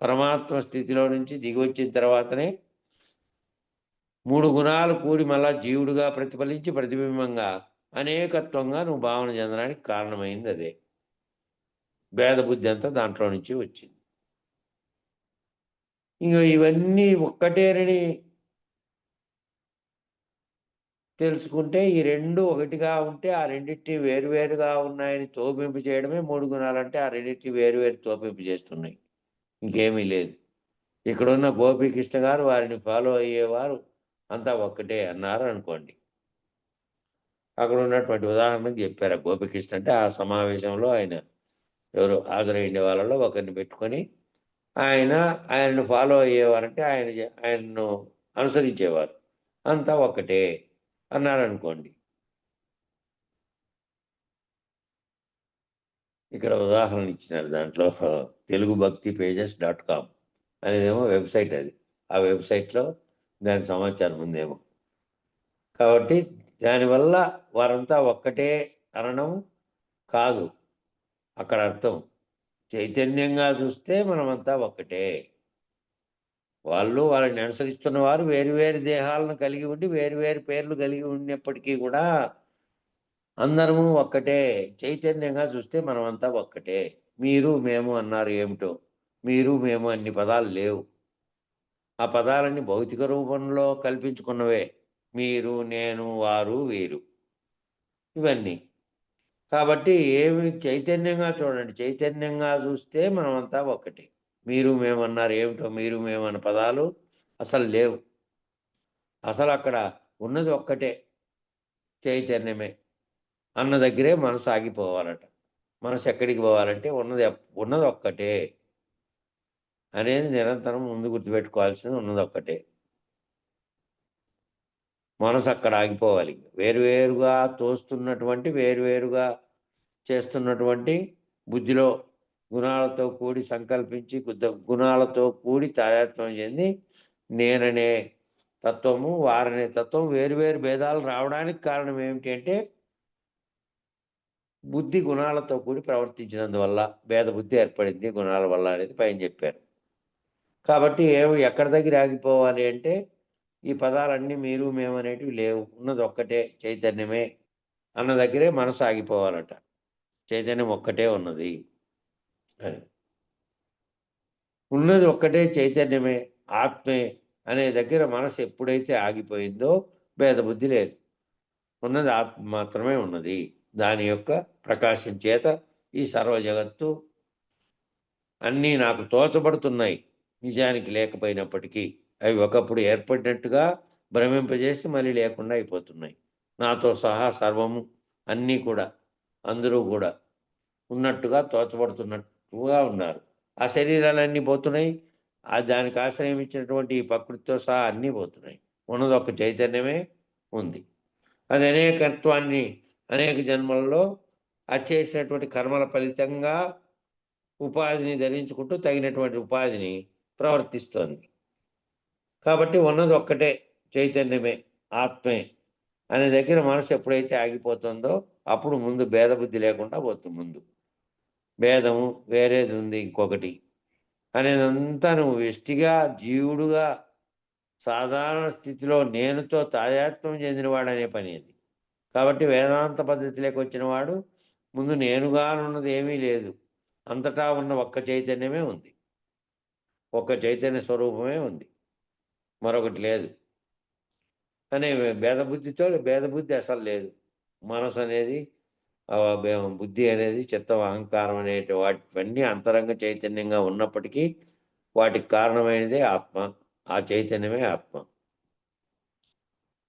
పరమాత్మ స్థితిలో నుంచి దిగి వచ్చిన తర్వాతనే 3 గుణాలు కూడి మళ్ళా జీవుడుగా ప్రతిఫలించి ప్రతిబింబంగా అనేకత్వంగా నువ్వు భావన చెందడానికి కారణమైంది అదే. భేద బుద్ధి అంతా దాంట్లో నుంచి వచ్చింది. ఇంకా ఇవన్నీ ఒక్కటేనని తెలుసుకుంటే ఈ రెండు ఒకటిగా ఉంటే ఆ రెండింటిని వేరువేరుగా ఉన్నాయని తోపింపు చేయడమే 3 గుణాలంటే ఆ రెండింటిని వేరువేరు తోపింపు చేస్తున్నాయి. ఇంకేమీ లేదు. ఇక్కడున్న గోపీకృష్ణ గారు వారిని ఫాలో అయ్యేవారు అంతా ఒక్కటే అన్నారు అనుకోండి. అక్కడ ఉన్నటువంటి ఉదాహరణకు చెప్పారు. ఆ గోపీకృష్ణ అంటే ఆ సమావేశంలో ఆయన ఎవరు హాజరైన వాళ్ళలో ఒకరిని పెట్టుకొని ఆయనను ఫాలో అయ్యేవారంటే ఆయనను అనుసరించేవారు. అంతా ఒక్కటే అన్నారనుకోండి. ఇక్కడ ఉదాహరణ ఇచ్చినారు దాంట్లో teluguBhaktiPages.com అనేదేమో వెబ్‌సైట్ అది. ఆ వెబ్‌సైట్‌లో దాని సమాచారం ఉందేమో. కాబట్టి దానివల్ల వారంతా ఒక్కటే అనడం కాదు అక్కడ అర్థం. చైతన్యంగా చూస్తే మనమంతా ఒక్కటే. వాళ్ళని అనుసరిస్తున్న వారు వేరు వేరు దేహాలను కలిగి ఉండి వేరు వేరు పేర్లు కలిగి ఉన్నప్పటికీ కూడా అందరము ఒక్కటే. చైతన్యంగా చూస్తే మనమంతా ఒక్కటే. మీరు, మేము అన్నారు ఏమిటో. మీరు, మేము అన్ని పదాలు లేవు. ఆ పదాలన్నీ భౌతిక రూపంలో కల్పించుకున్నవే. మీరు, నేను, వారు, వీరు ఇవన్నీ. కాబట్టి చైతన్యంగా చూడండి. చైతన్యంగా చూస్తే మనమంతా ఒక్కటే. మీరు, మేము అన్నారు ఏమిటో. మీరు, మేము అన్న పదాలు అసలు లేవు. అసలక్కడ ఉన్నది ఒక్కటే. చైతన్యమే. అన్న దగ్గరే మనసు ఆగిపోవాలట. మనసు ఎక్కడికి పోవాలంటే ఉన్నదొక్కటే అనేది నిరంతరం ముందు గుర్తుపెట్టుకోవాల్సింది ఉన్నదొక్కటే. మనసు అక్కడ ఆగిపోవాలి. వేరువేరుగా తోస్తున్నటువంటి, వేరువేరుగా చేస్తున్నటువంటి బుద్ధిలో గుణాలతో కూడి సంకల్పించి గుణాలతో కూడి తాదాత్మ్యం చెంది నేననే తత్వము, వారనే తత్వం వేరువేరు భేదాలు రావడానికి కారణం ఏమిటి అంటే బుద్ధి గుణాలతో కూడి ప్రవర్తించినందువల్ల భేద బుద్ధి ఏర్పడింది గుణాల వల్ల అనేది పైన చెప్పారు. కాబట్టి ఎక్కడి దగ్గర ఆగిపోవాలి అంటే ఈ పదాలన్నీ మీరు, మేము అనేటివి లేవు. ఉన్నది ఒక్కటే చైతన్యమే అన్న దగ్గరే మనసు ఆగిపోవాలట. చైతన్యం ఒక్కటే ఉన్నది అని. ఉన్నది ఒక్కటే చైతన్యమే, ఆత్మే అనే దగ్గర మనసు ఎప్పుడైతే ఆగిపోయిందో భేదబుద్ధి లేదు. ఉన్నది ఆత్మ మాత్రమే ఉన్నది. దాని యొక్క ప్రకాశం చేత ఈ సర్వ జగత్తు అన్నీ నాకు తోచబడుతున్నాయి. నిజానికి లేకపోయినప్పటికీ అవి ఒకప్పుడు ఏర్పడినట్టుగా భ్రమింపజేసి మళ్ళీ లేకుండా అయిపోతున్నాయి. నాతో సహా సర్వము అన్నీ కూడా అందరూ కూడా ఉన్నట్టుగా తోచబడుతున్నట్టుగా ఉన్నారు. ఆ శరీరాలన్నీ పోతున్నాయి. దానికి ఆశ్రయం ఇచ్చినటువంటి ఈ ప్రకృతితో సహా అన్నీ పోతున్నాయి. ఉన్నది ఒక చైతన్యమే ఉంది. అది అనేకత్వాన్ని అనేక జన్మలలో చేసినటువంటి కర్మల ఫలితంగా ఉపాధిని ధరించుకుంటూ తగినటువంటి ఉపాధిని ప్రవర్తిస్తోంది. కాబట్టి ఉన్నది ఒక్కటే చైతన్యమే, ఆత్మే అనే దగ్గర మనసు ఎప్పుడైతే ఆగిపోతుందో అప్పుడు ముందు భేదబుద్ధి లేకుండా పోతుంది. ముందు భేదము వేరేది ఉంది ఇంకొకటి అనేదంతా నువ్వు వ్యష్టిగా జీవుడుగా సాధారణ స్థితిలో నేనుతో తాదాత్మ్యం చెందినవాడనే పని అది. కాబట్టి వేదాంత పద్ధతిలోకి వచ్చిన వాడు ముందు నేనుగానున్నది ఏమీ లేదు. అంతటా ఉన్న ఒక్క చైతన్యమే ఉంది. ఒక్క చైతన్య స్వరూపమే ఉంది. మరొకటి లేదు అనే భేదబుద్ధి అసలు లేదు. మనసు అనేది బుద్ధి అనేది చిత్తం, అహంకారం అనే వాటివన్నీ అంతరంగ చైతన్యంగా ఉన్నప్పటికీ వాటికి కారణమైనదే ఆత్మ. ఆ చైతన్యమే ఆత్మ.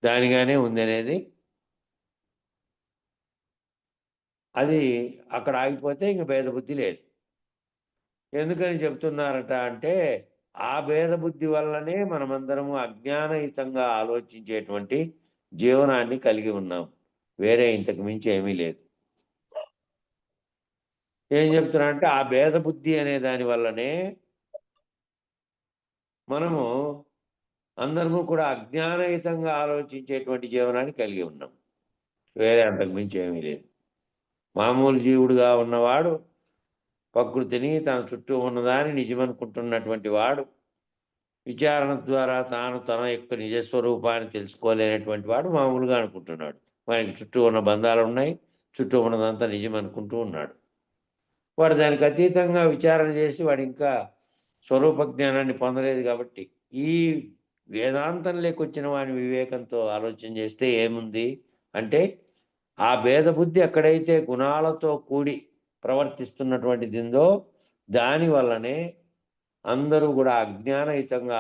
దానిగానే ఉంది అనేది అది అక్కడ ఆగిపోతే ఇంక భేదబుద్ధి లేదు. ఎందుకని చెప్తున్నారట అంటే ఆ భేదబుద్ధి వల్లనే మనమందరము అజ్ఞానయుతంగా ఆలోచించేటువంటి జీవనాన్ని కలిగి ఉన్నాం. వేరే ఇంతకు మించి ఏమీ లేదు. ఏం చెప్తున్నారంటే ఆ భేదబుద్ధి అనే దాని వల్లనే మనము అందరము కూడా అజ్ఞానయుతంగా ఆలోచించేటువంటి జీవనాన్ని కలిగి ఉన్నాం. వేరే అంతకు మించి ఏమీ లేదు. మామూలు జీవుడుగా ఉన్నవాడు ప్రకృతిని తన చుట్టూ ఉన్నదాన్ని నిజమనుకుంటున్నటువంటి వాడు విచారణ ద్వారా తన యొక్క నిజస్వరూపాన్ని తెలుసుకోలేనటువంటి వాడు మామూలుగా అనుకుంటున్నాడు. వానికి చుట్టూ ఉన్న బంధాలు ఉన్నాయి, చుట్టూ ఉన్నదంతా నిజం అనుకుంటూ ఉన్నాడు. వాడు దానికి అతీతంగా విచారణ చేసి వాడు ఇంకా స్వరూప జ్ఞానాన్ని పొందలేదు. కాబట్టి ఈ వేదాంతం లేకొచ్చిన వాని వివేకంతో ఆలోచన చేస్తే ఏముంది అంటే, ఆ భేద బుద్ధి ఎక్కడైతే గుణాలతో కూడి ప్రవర్తిస్తున్నటువంటిది ఉందో దాని వల్లనే అందరూ కూడా అజ్ఞానయుతంగా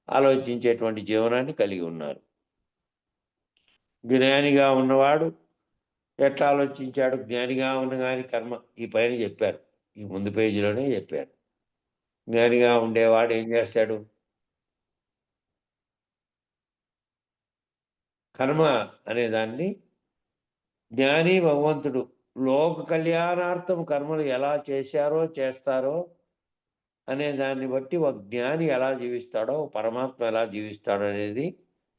ఆలోచించేటువంటి జీవనాన్ని కలిగి ఉన్నారు. జ్ఞానిగా ఉన్నవాడు ఎట్లా ఆలోచించాడు? జ్ఞానిగా ఉన్నగాని కర్మ ఈ పైన చెప్పారు. ఈ ముందు పేజీలోనే చెప్పారు. జ్ఞానిగా ఉండేవాడు ఏం చేస్తాడు? కర్మ అనే దాన్ని జ్ఞాని భగవంతుడు లోక కళ్యాణార్థం కర్మలు ఎలా చేశారో చేస్తారో అనే దాన్ని బట్టి ఒక జ్ఞాని ఎలా జీవిస్తాడో పరమాత్మ ఎలా జీవిస్తాడో అనేది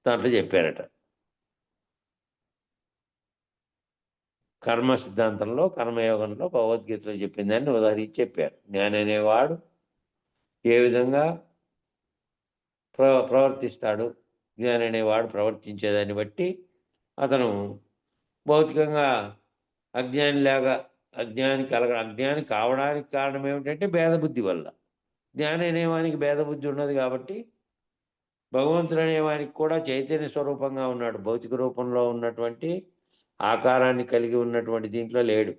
దాంట్లో చెప్పారట. కర్మ సిద్ధాంతంలో కర్మయోగంలో భగవద్గీతలో చెప్పిన దాన్ని ఉదాహరించి చెప్పారు. జ్ఞాని అనేవాడు ఏ విధంగా ప్రవర్తిస్తాడు? జ్ఞాని అనేవాడు ప్రవర్తించేదాన్ని బట్టి అతను భౌతికంగా అజ్ఞాని కావడానికి కారణం ఏమిటంటే భేదబుద్ధి వల్ల. జ్ఞాని అనేవానికి భేదబుద్ధి ఉన్నది కాబట్టి భగవంతుడు అనేవానికి కూడా చైతన్య స్వరూపంగా ఉన్నాడు. భౌతిక రూపంలో ఉన్నటువంటి ఆకారాన్ని కలిగి ఉన్నటువంటి దీంట్లో లేడు.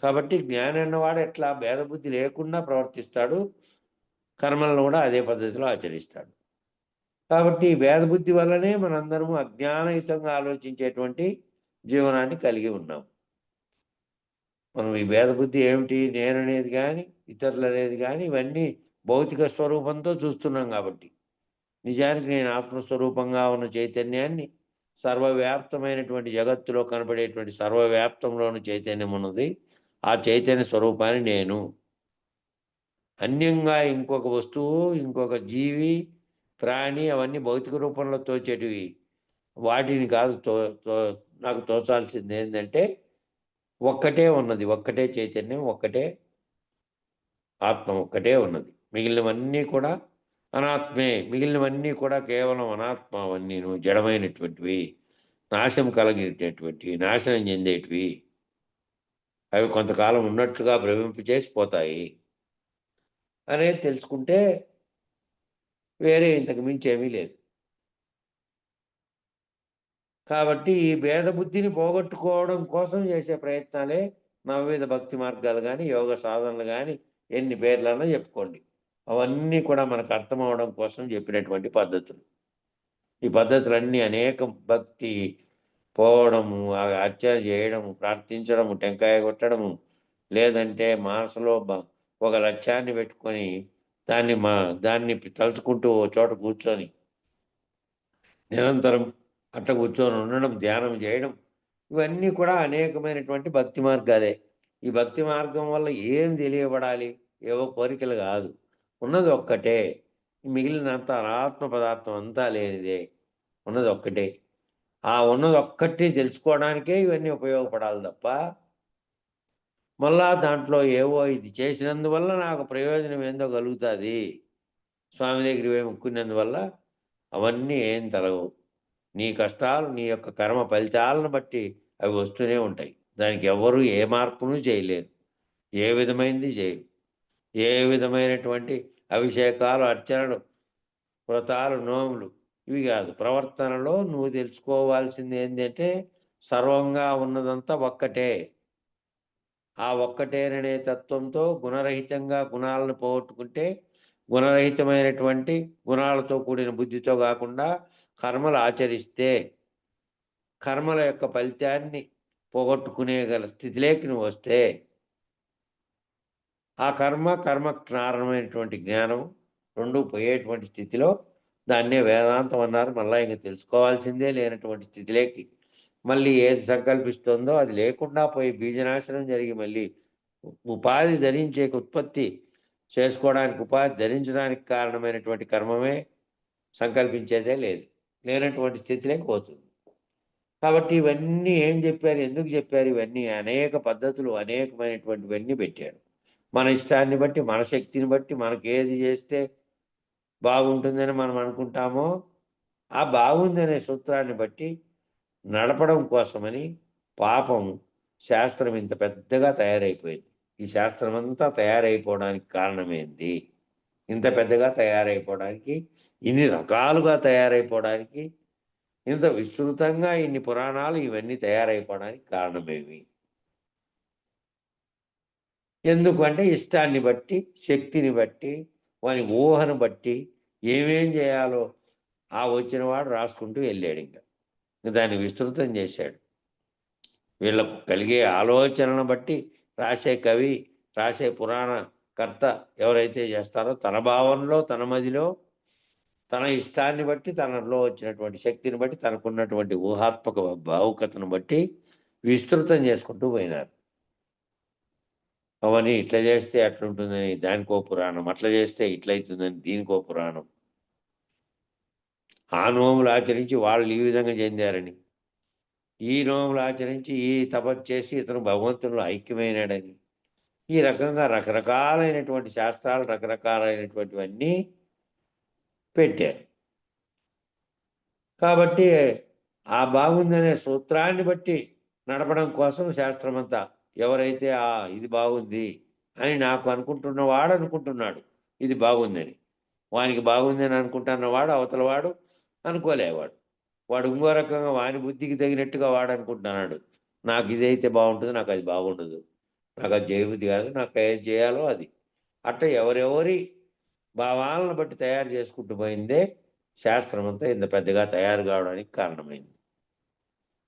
కాబట్టి జ్ఞాని అన్నవాడు ఎట్లా భేదబుద్ధి లేకుండా ప్రవర్తిస్తాడు, కర్మలను కూడా అదే పద్ధతిలో ఆచరిస్తాడు. కాబట్టి ఈ భేదబుద్ధి వల్లనే మనందరము అజ్ఞానయుతంగా ఆలోచించేటువంటి జీవనాన్ని కలిగి ఉన్నాం. మనం ఈ భేదబుద్ధి ఏమిటి? నేననేది కానీ ఇతరులు అనేది కానీ ఇవన్నీ భౌతిక స్వరూపంతో చూస్తున్నాం కాబట్టి. నిజానికి నేను ఆత్మస్వరూపంగా ఉన్న చైతన్యాన్ని సర్వవ్యాప్తమైనటువంటి జగత్తులో కనబడేటువంటి సర్వవ్యాప్తంలోని చైతన్యం ఉన్నది. ఆ చైతన్య స్వరూపాన్ని నేను. అన్యంగా ఇంకొక వస్తువు, ఇంకొక జీవి, ప్రాణి అవన్నీ భౌతిక రూపంలో తోచేటివి. వాటిని కాదు నాకు తోచాల్సింది ఏంటంటే ఒక్కటే ఉన్నది, ఒక్కటే చైతన్యం, ఒక్కటే ఆత్మ, ఒక్కటే ఉన్నది. మిగిలినవన్నీ కూడా అనాత్మే. మిగిలినవన్నీ కూడా కేవలం అనాత్మ. అవన్నీ జడమైనటువంటివి, నాశనం కలిగినటువంటివి, నాశనం చెందేటివి. అవి కొంతకాలం ఉన్నట్లుగా భ్రమింపు చేసిపోతాయి అనేది తెలుసుకుంటే వేరే ఇంతకు మించి ఏమీ లేదు. కాబట్టి ఈ భేదబుద్ధిని పోగొట్టుకోవడం కోసం చేసే ప్రయత్నాలే నవవిధ భక్తి మార్గాలు కానీ యోగ సాధనలు కానీ ఎన్ని పేర్లన్నా చెప్పుకోండి. అవన్నీ కూడా మనకు అర్థం అవడం కోసం చెప్పినటువంటి పద్ధతులు. ఈ పద్ధతులన్నీ అనేకం. భక్తి పోవడము, అర్చన చేయడము, ప్రార్థించడము, టెంకాయ కొట్టడము, లేదంటే మనసులో ఒక లక్ష్యాన్ని పెట్టుకొని దాన్ని తలుచుకుంటూ ఓ చోట కూర్చొని నిరంతరం అట్లా కూర్చొని ఉండడం, ధ్యానం చేయడం, ఇవన్నీ కూడా అనేకమైనటువంటి భక్తి మార్గాలే. ఈ భక్తి మార్గం వల్ల ఏం తెలియబడాలి? ఏవో కోరికలు కాదు, ఉన్నది ఒక్కటే. మిగిలినంత ఆత్మ పదార్థం అంతా లేనిదే, ఉన్నది ఒక్కటే. ఆ ఉన్నది ఒక్కటి తెలుసుకోవడానికే ఇవన్నీ ఉపయోగపడాలి తప్ప మళ్ళా దాంట్లో ఏవో ఇది చేసినందువల్ల నాకు ప్రయోజనం ఏందో కలుగుతుంది, స్వామి దగ్గర పోయి ముక్కున్నందువల్ల అవన్నీ ఏం తలవు. నీ కష్టాలు, నీ యొక్క కర్మ ఫలితాలను బట్టి అవి వస్తూనే ఉంటాయి. దానికి ఎవరు ఏ మార్పును చేయలేరు, ఏ విధమైనది చేయరు. ఏ విధమైనటువంటి అభిషేకాలు, అర్చనలు, వ్రతాలు, నోములు ఇవి కాదు. ప్రవర్తనలో నువ్వు తెలుసుకోవాల్సింది ఏంటంటే సర్వంగా ఉన్నదంతా ఒక్కటే. ఆ ఒక్కటేననే తత్వంతో గుణరహితంగా గుణాలను పోగొట్టుకుంటే, గుణరహితమైనటువంటి గుణాలతో కూడిన బుద్ధితో కాకుండా కర్మలు ఆచరిస్తే కర్మల యొక్క ఫలితాన్ని పోగొట్టుకునేగల స్థితిలోకి నువ్వు వస్తే ఆ కర్మకు కారణమైనటువంటి జ్ఞానం రెండు పోయేటువంటి స్థితిలో దాన్నే వేదాంతం అన్నారు. మళ్ళీ ఇంక తెలుసుకోవాల్సిందే లేనటువంటి స్థితిలోకి మళ్ళీ ఏది సంకల్పిస్తుందో అది లేకుండా పోయి బీజనాశనం జరిగి మళ్ళీ ఉపాధి ఉత్పత్తి చేసుకోవడానికి, ఉపాధి ధరించడానికి కారణమైనటువంటి కర్మమే సంకల్పించేదే లేదు, లేనటువంటి స్థితిలోకి పోతుంది. కాబట్టి ఇవన్నీ ఏం చెప్పారు, ఎందుకు చెప్పారు? ఇవన్నీ అనేక పద్ధతులు, అనేకమైనటువంటివన్నీ పెట్టారు. మన ఇష్టాన్ని బట్టి, మన శక్తిని బట్టి మనకి ఏది చేస్తే బాగుంటుందని మనం అనుకుంటామో ఆ బాగుందనే సూత్రాన్ని బట్టి నడపడం కోసమని పాపం శాస్త్రం ఇంత పెద్దగా తయారైపోయింది. ఈ శాస్త్రం అంతా తయారైపోవడానికి కారణమేంది? ఇంత పెద్దగా తయారైపోవడానికి, ఇన్ని రకాలుగా తయారైపోవడానికి, ఇంత విస్తృతంగా ఇన్ని పురాణాలు ఇవన్నీ తయారైపోవడానికి కారణమేమి? ఎందుకంటే ఇష్టాన్ని బట్టి, శక్తిని బట్టి, వాని ఊహను బట్టి ఏమేం చేయాలో ఆ వచ్చిన వాడు రాసుకుంటూ వెళ్ళాడు. ఇంకా దాన్ని విస్తృతం చేశాడు. వీళ్ళకు కలిగే ఆలోచనను బట్టి రాసే కవి, రాసే పురాణ కర్త ఎవరైతే చేస్తారో తన భావనలో, తన మదిలో, తన ఇష్టాన్ని బట్టి, తనలో వచ్చినటువంటి శక్తిని బట్టి, తనకున్నటువంటి ఊహాత్మక భావుకతను బట్టి విస్తృతం చేసుకుంటూ పోయినారు. అవన్నీ ఇట్లా చేస్తే అట్లుంటుందని దానికో పురాణం, అట్లా చేస్తే ఇట్లయితుందని దీనికో పురాణం. ఆ నోములు ఆచరించి వాళ్ళు ఈ విధంగా చెందారని, ఈ నోములు ఆచరించి ఈ తపస్సు చేసి ఇతను భగవంతుడు ఐక్యమైనాడని, ఈ రకంగా రకరకాలైనటువంటి శాస్త్రాలు, రకరకాలైనటువంటివన్నీ పెట్టారు. కాబట్టి ఆ బాగుందనే సూత్రాన్ని బట్టి నడపడం కోసం శాస్త్రమంతా ఎవరైతే ఇది బాగుంది అని నాకు అనుకుంటున్నవాడు అనుకుంటున్నాడు ఇది బాగుందని, వానికి బాగుందని అనుకుంటున్నవాడు అవతలవాడు అనుకోలేవాడు. వాడు ఇంకో రకంగా వాని బుద్ధికి తగినట్టుగా వాడు అనుకుంటున్నాడు, నాకు ఇదైతే బాగుంటుంది, నాకు అది బాగుండదు, నాకు అది చేయబుద్ధి కాదు, నాకు ఏది చేయాలో అది. అట్లా ఎవరెవరి భావాలను బట్టి తయారు చేసుకుంటూ పోయిందే శాస్త్రం అంతా ఇంత పెద్దగా తయారు కావడానికి కారణమైంది.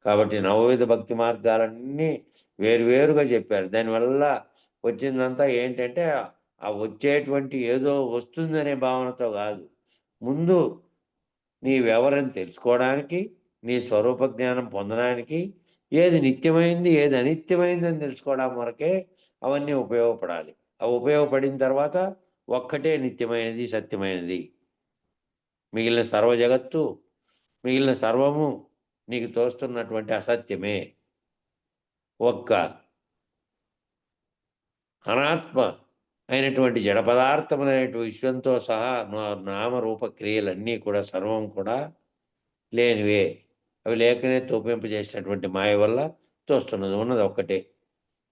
కాబట్టి నవవిధ భక్తి మార్గాలన్నీ వేరువేరుగా చెప్పారు. దానివల్ల వచ్చిందంతా ఏంటంటే ఆ వచ్చేటువంటి ఏదో వస్తుందనే భావనతో కాదు, ముందు నీవెవరని తెలుసుకోవడానికి, నీ స్వరూప జ్ఞానం పొందడానికి, ఏది నిత్యమైంది ఏది అనిత్యమైంది అని తెలుసుకోవడం వరకే అవన్నీ ఉపయోగపడాలి. అవి ఉపయోగపడిన తర్వాత ఒక్కటే నిత్యమైనది, సత్యమైనది. మిగిలిన సర్వ జగత్తు, మిగిలిన సర్వము నీకు తోస్తున్నటువంటి అసత్యమే. ఒక్క అనాత్మ అయినటువంటి జడ పదార్థమైనటువంటి విశ్వంతో సహా నామరూప క్రియలన్నీ కూడా సర్వం కూడా లేనివే. అవి లేకనే తోపింపజేసినటువంటి మాయ వల్ల తోస్తున్నది. ఉన్నది ఒక్కటే.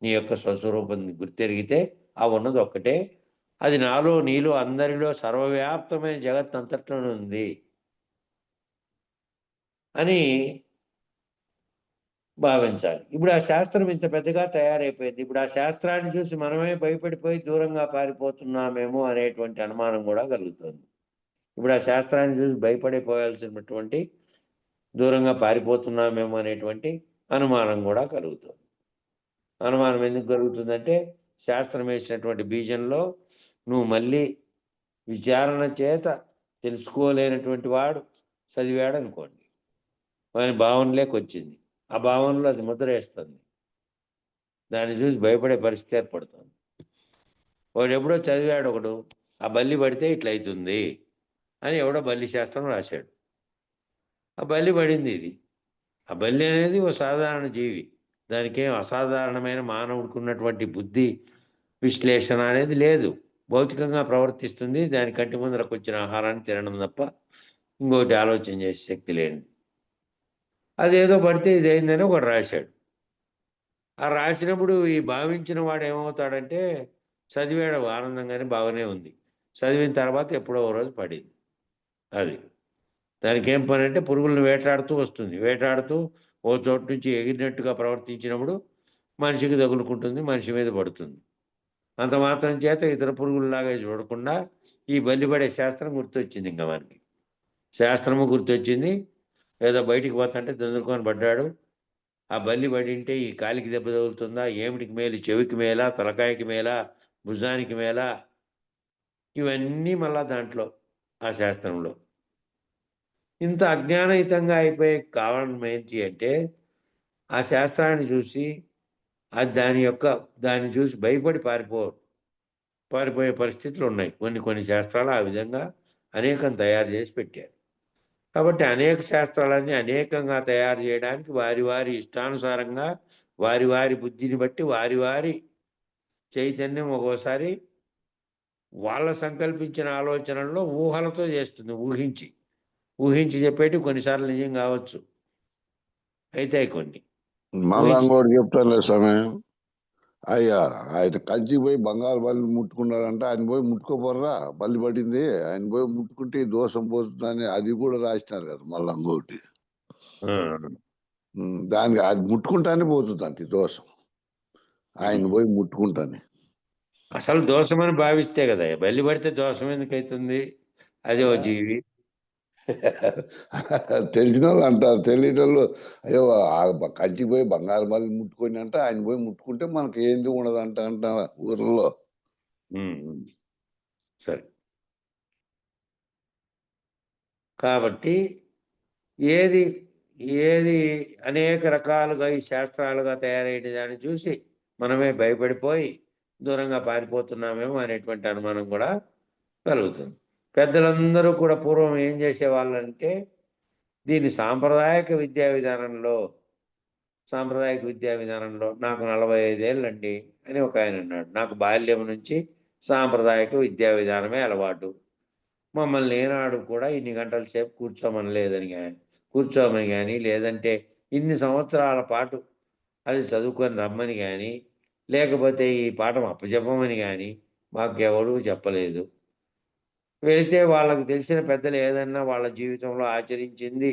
నీ యొక్క స్వస్వరూపం గుర్తెరిగితే ఆ ఉన్నది ఒక్కటే. అది నాలో నీలో అందరిలో సర్వవ్యాప్తమైన జగత్ అంతట్లోనే ఉంది అని భావించాలి. ఇప్పుడు ఆ శాస్త్రం ఇంత పెద్దగా తయారైపోయింది. ఇప్పుడు ఆ శాస్త్రాన్ని చూసి మనమే భయపడిపోయి దూరంగా పారిపోతున్నామేమో అనేటువంటి అనుమానం కూడా కలుగుతుంది. ఇప్పుడు ఆ శాస్త్రాన్ని చూసి భయపడిపోయాల్సినటువంటి దూరంగా పారిపోతున్నామేమో అనేటువంటి అనుమానం కూడా కలుగుతుంది. అనుమానం ఎందుకు కలుగుతుందంటే శాస్త్రం వేసినటువంటి బీజంలో నువ్వు మళ్ళీ విచారణ చేత తెలుసుకోలేనటువంటి వాడు చదివాడు అనుకోండి, వాని భావనలోకి వచ్చింది, ఆ భావనలో అది ముద్ర వేస్తుంది, దాన్ని చూసి భయపడే పరిస్థితి ఏర్పడుతుంది. వాడు ఎప్పుడో చదివాడు ఒకడు, ఆ బల్లి పడితే ఇట్లయితుంది అని ఎవడో బల్లి శాస్త్రం రాశాడు. ఆ బల్లి పడింది. ఇది ఆ బల్లి అనేది ఓ సాధారణ జీవి, దానికేం అసాధారణమైన మానవుడికి ఉన్నటువంటి బుద్ధి విశ్లేషణ అనేది లేదు. భౌతికంగా ప్రవర్తిస్తుంది, దాని కంటి ముందరకు వచ్చిన ఆహారాన్ని తినడం తప్ప ఇంకోటి ఆలోచన చేసే శక్తి లేనిది. అదేదో పడితే ఇదైందని ఒకడు రాశాడు. ఆ రాసినప్పుడు ఈ భావించిన వాడు ఏమవుతాడంటే చదివాడు ఆనందంగానే బాగానే ఉంది, చదివిన తర్వాత ఎప్పుడో ఓ రోజు పడింది. అది దానికి ఏం పని అంటే పురుగులను వేటాడుతూ వస్తుంది, వేటాడుతూ ఓ చోటు నుంచి ఎగిరినట్టుగా ప్రవర్తించినప్పుడు మనిషికి తగులుకుంటుంది, మనిషి మీద పడుతుంది. అంత మాత్రం చేత ఇతర పురుగుల్లాగా చూడకుండా ఈ బలిపడే శాస్త్రం గుర్తొచ్చింది. ఇంకా మనకి శాస్త్రము గుర్తొచ్చింది. ఏదో బయటికి పోతుంటే దొందుకొని పడ్డాడు, ఆ బల్లి పడింటే ఈ కాలికి దెబ్బ తగులుతుందా, ఏమిటికి మేలు, చెవికి మేలా, తలకాయకి మేలా, భుజానికి మేలా, ఇవన్నీ మళ్ళా దాంట్లో ఆ శాస్త్రంలో. ఇంత అజ్ఞానయుతంగా అయిపోయే కారణం ఏంటి అంటే ఆ శాస్త్రాన్ని చూసి అది దాన్ని చూసి భయపడి పారిపోయే పరిస్థితులు ఉన్నాయి. కొన్ని శాస్త్రాలు ఆ విధంగా అనేకం తయారు చేసి పెట్టారు. కాబట్టి అనేక శాస్త్రాలన్నీ అనేకంగా తయారు చేయడానికి వారి వారి ఇష్టానుసారంగా, వారి వారి బుద్ధిని బట్టి, వారి వారి చైతన్యం ఒక్కోసారి వాళ్ళ సంకల్పించిన ఆలోచనల్లో ఊహలతో చేస్తుంది. ఊహించి చెప్పేటి కొన్నిసార్లు నిజం కావచ్చు, అయితే కొన్ని మళ్ళా ఇంకోటి చెప్తానులే స్వామి. అయ్యా ఆయన కంచికి పోయి బంగారు బల్లి ముట్టుకున్నాడంటే ఆయన పోయి ముట్టుకోపోర్రా, బల్లి పడింది, ఆయన పోయి ముట్టుకుంటే ఈ దోషం పోతుందని అది కూడా రాసినారు కదా మళ్ళీ ఇంకొకటి. దానికి అది ముట్టుకుంటానే పోతుందంట ఈ దోషం, ఆయన పోయి ముట్టుకుంటానే. అసలు దోషమని భావిస్తే కదా, బల్లి పడితే దోషం ఎందుకు అవుతుంది? అదే ఓ జీవి. తెలిసిన వాళ్ళు అంటారు, తెలియని వాళ్ళు అయ్యో కంచికి పోయి బంగారు బల్లి ముట్టుకొని అంటే ఆయన పోయి ముట్టుకుంటే మనకి ఏంది ఉండదు అంట ఊర్లో. సరే, కాబట్టి ఏది ఏది అనేక రకాలుగా ఈ శాస్త్రాలుగా తయారయ్యే దాన్ని చూసి మనమే భయపడిపోయి దూరంగా పారిపోతున్నామేమో అనేటువంటి అనుమానం కూడా కలుగుతుంది. పెద్దలందరూ కూడా పూర్వం ఏం చేసేవాళ్ళంటే దీన్ని సాంప్రదాయక విద్యా విధానంలో నాకు 45 ఏళ్ళండి అని ఒక ఆయన అన్నాడు. నాకు బాల్యం నుంచి సాంప్రదాయక విద్యా విధానమే అలవాటు, మమ్మల్ని ఏనాడు కూడా ఇన్ని గంటల సేపు కూర్చోమని కానీ లేదంటే ఇన్ని సంవత్సరాల పాటు అది చదువుకొని రమ్మని కానీ లేకపోతే ఈ పాఠం అప్పచెప్పమని కానీ మాకెవడూ చెప్పలేదు. వెళితే వాళ్ళకు తెలిసిన పెద్దలు ఏదైనా వాళ్ళ జీవితంలో ఆచరించింది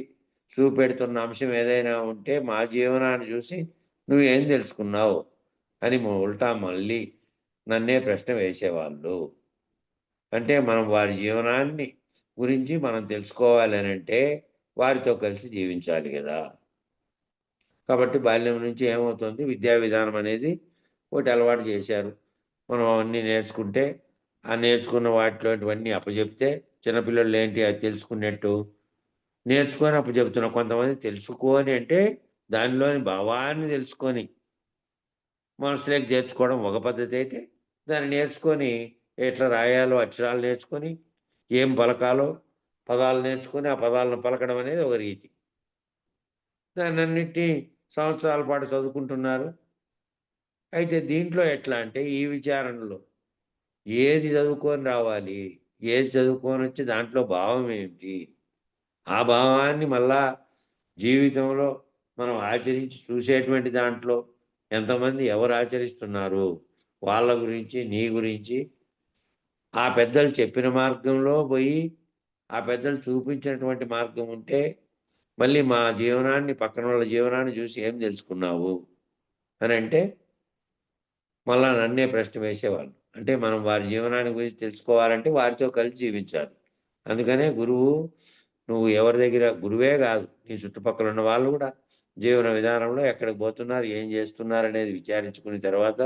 చూపెడుతున్న అంశం ఏదైనా ఉంటే మా జీవనాన్ని చూసి నువ్వేం తెలుసుకున్నావు అని ఉల్టా మళ్ళీ నన్నే ప్రశ్న వేసేవాళ్ళు. అంటే మనం వారి జీవనాన్ని గురించి మనం తెలుసుకోవాలి అని అంటే వారితో కలిసి జీవించాలి కదా. కాబట్టి బాల్యం నుంచి ఏమవుతుంది, విద్యా విధానం అనేది ఒకటి అలవాటు చేశారు. మనం అవన్నీ నేర్చుకుంటే ఆ నేర్చుకున్న వాటిలోటివన్నీ అప్పచెప్తే చిన్నపిల్లలు ఏంటి అది తెలుసుకున్నట్టు నేర్చుకొని అప్పచెప్తున్నా. కొంతమంది తెలుసుకొని అంటే దానిలోని భావాన్ని తెలుసుకొని మనసులోకి చేర్చుకోవడం ఒక పద్ధతి అయితే, దాన్ని నేర్చుకొని ఎట్లా రాయాలో అక్షరాలు నేర్చుకొని ఏం పలకాలో పదాలు నేర్చుకొని ఆ పదాలను పలకడం అనేది ఒక రీతి. దాన్ని అన్నిటినీ సంవత్సరాల పాటు చదువుకుంటున్నారు. అయితే దీంట్లో ఎట్లా అంటే ఈ విచారణలో ఏది చదువుకొని రావాలి, ఏది చదువుకొని వచ్చి దాంట్లో భావం ఏమిటి, ఆ భావాన్ని మళ్ళా జీవితంలో మనం ఆచరించి చూసేటువంటి దాంట్లో ఎంతమంది ఎవరు ఆచరిస్తున్నారు వాళ్ళ గురించి నీ గురించి ఆ పెద్దలు చెప్పిన మార్గంలో పోయి ఆ పెద్దలు చూపించినటువంటి మార్గం ఉంటే మళ్ళీ మా జీవనాన్ని పక్కన వాళ్ళ జీవనాన్ని చూసి ఏం తెలుసుకున్నావు అని అంటే మళ్ళా నన్నే ప్రశ్న వేసేవాళ్ళు. అంటే మనం వారి జీవనాన్ని గురించి తెలుసుకోవాలంటే వారితో కలిసి జీవించాలి. అందుకనే గురువు నువ్వు ఎవరి దగ్గర గురువే కాదు, నీ చుట్టుపక్కల ఉన్న వాళ్ళు కూడా జీవన విధానంలో ఎక్కడికి పోతున్నారు ఏం చేస్తున్నారు అనేది విచారించుకున్న తర్వాత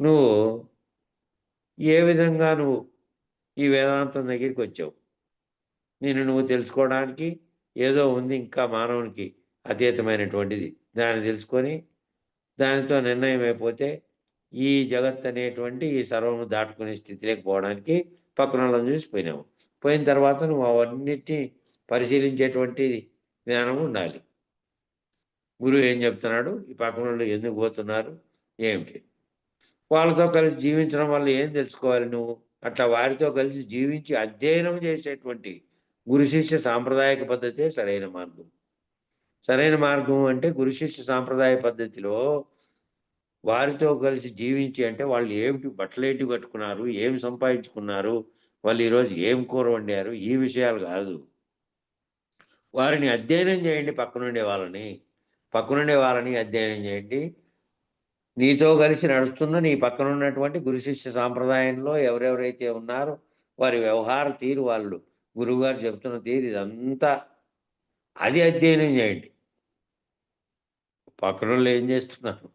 నువ్వు ఏ విధంగా నువ్వు ఈ వేదాంతం దగ్గరికి వచ్చావు, నేను నువ్వు తెలుసుకోవడానికి ఏదో ఉంది ఇంకా మానవునికి అతీతమైనటువంటిది, దాన్ని తెలుసుకొని దానితో నిర్ణయం అయిపోతే ఈ జగత్ అనేటువంటి ఈ సర్వము దాటుకునే స్థితిలోకి పోవడానికి పక్కన వాళ్ళని చూసి పోయినావు. పోయిన తర్వాత నువ్వు అవన్నిటినీ పరిశీలించేటువంటి జ్ఞానం ఉండాలి. గురువు ఏం చెప్తున్నాడు, ఈ పక్కన వాళ్ళు ఎందుకు పోతున్నారు ఏమిటి, వాళ్ళతో కలిసి జీవించడం వల్ల ఏం తెలుసుకోవాలి నువ్వు. అట్లా వారితో కలిసి జీవించి అధ్యయనం చేసేటువంటి గురు శిష్య సాంప్రదాయక పద్ధతే సరైన మార్గం. సరైన మార్గం అంటే గురు శిష్య సాంప్రదాయ పద్ధతిలో వారితో కలిసి జీవించి అంటే వాళ్ళు ఏమిటి బట్టలు ఏంటి కట్టుకున్నారు, ఏమి సంపాదించుకున్నారు, వాళ్ళు ఈరోజు ఏం కూర వండారు, ఈ విషయాలు కాదు. వారిని అధ్యయనం చేయండి, పక్కనుండే వాళ్ళని అధ్యయనం చేయండి. నీతో కలిసి నడుస్తున్న నీ పక్కన ఉన్నటువంటి గురు శిష్య సాంప్రదాయంలో ఎవరెవరైతే ఉన్నారో వారి వ్యవహార తీరు, వాళ్ళు గురువుగారు చెప్తున్న తీరు, ఇదంతా అది అధ్యయనం చేయండి. పక్కన ఏం చేస్తున్నారు,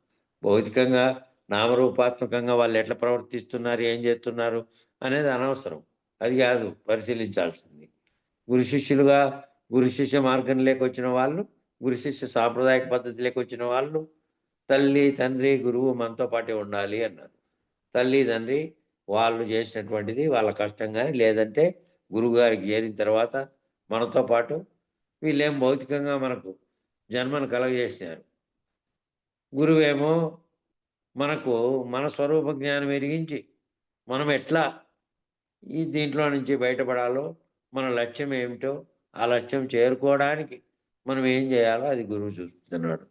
భౌతికంగా నామరూపాత్మకంగా వాళ్ళు ఎట్లా ప్రవర్తిస్తున్నారు ఏం చేస్తున్నారు అనేది అనవసరం, అది కాదు పరిశీలించాల్సింది. గురు శిష్య మార్గంలోకి వచ్చిన వాళ్ళు, గురు శిష్య సాంప్రదాయక పద్ధతిలోకి వచ్చిన వాళ్ళు తల్లి తండ్రి గురువు మనతో పాటే ఉండాలి అన్నారు. తల్లి తండ్రి వాళ్ళు చేసినటువంటిది వాళ్ళ కష్టం కానీ లేదంటే గురువుగారికి చేరిన తర్వాత మనతో పాటు వీళ్ళేం భౌతికంగా మనకు జన్మను కలగజేసినారు. గురువేమో మనకు మన స్వరూప జ్ఞానం ఎరిగించి మనం ఎట్లా ఈ దీంట్లో నుంచి బయటపడాలో, మన లక్ష్యం ఏమిటో ఆ లక్ష్యం చేరుకోవడానికి మనం ఏం చేయాలో అది గురువు చూస్తున్నాడు.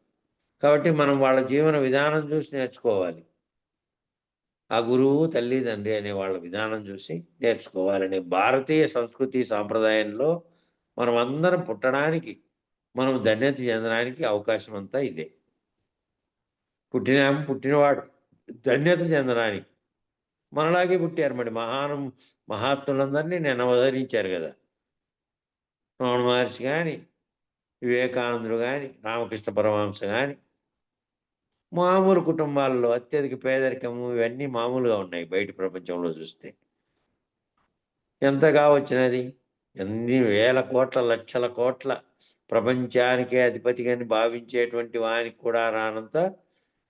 కాబట్టి మనం వాళ్ళ జీవన విధానం చూసి నేర్చుకోవాలి. ఆ గురువు, తల్లి, తండ్రి అనే వాళ్ళ విధానం చూసి నేర్చుకోవాలనే భారతీయ సంస్కృతి సాంప్రదాయంలో మనం అందరం పుట్టడానికి, మనం ధన్యత చెందడానికి అవకాశం అంతా ఇదే. పుట్టినవాడు ధన్యత చెందడానికి. మనలాగే పుట్టారు మరి మహాత్ములందరినీ నేను అవతరించారు కదా. రమణ మహర్షి కానీ, వివేకానందుడు కానీ, రామకృష్ణ పరమహంస కానీ, మామూలు కుటుంబాల్లో అత్యధిక పేదరికము ఇవన్నీ మామూలుగా ఉన్నాయి బయట ప్రపంచంలో చూస్తే. ఎంతగా వచ్చినది? ఎన్ని వేల కోట్ల, లక్షల కోట్ల ప్రపంచానికే అధిపతిగాని భావించేటువంటి వానికి కూడా రానంత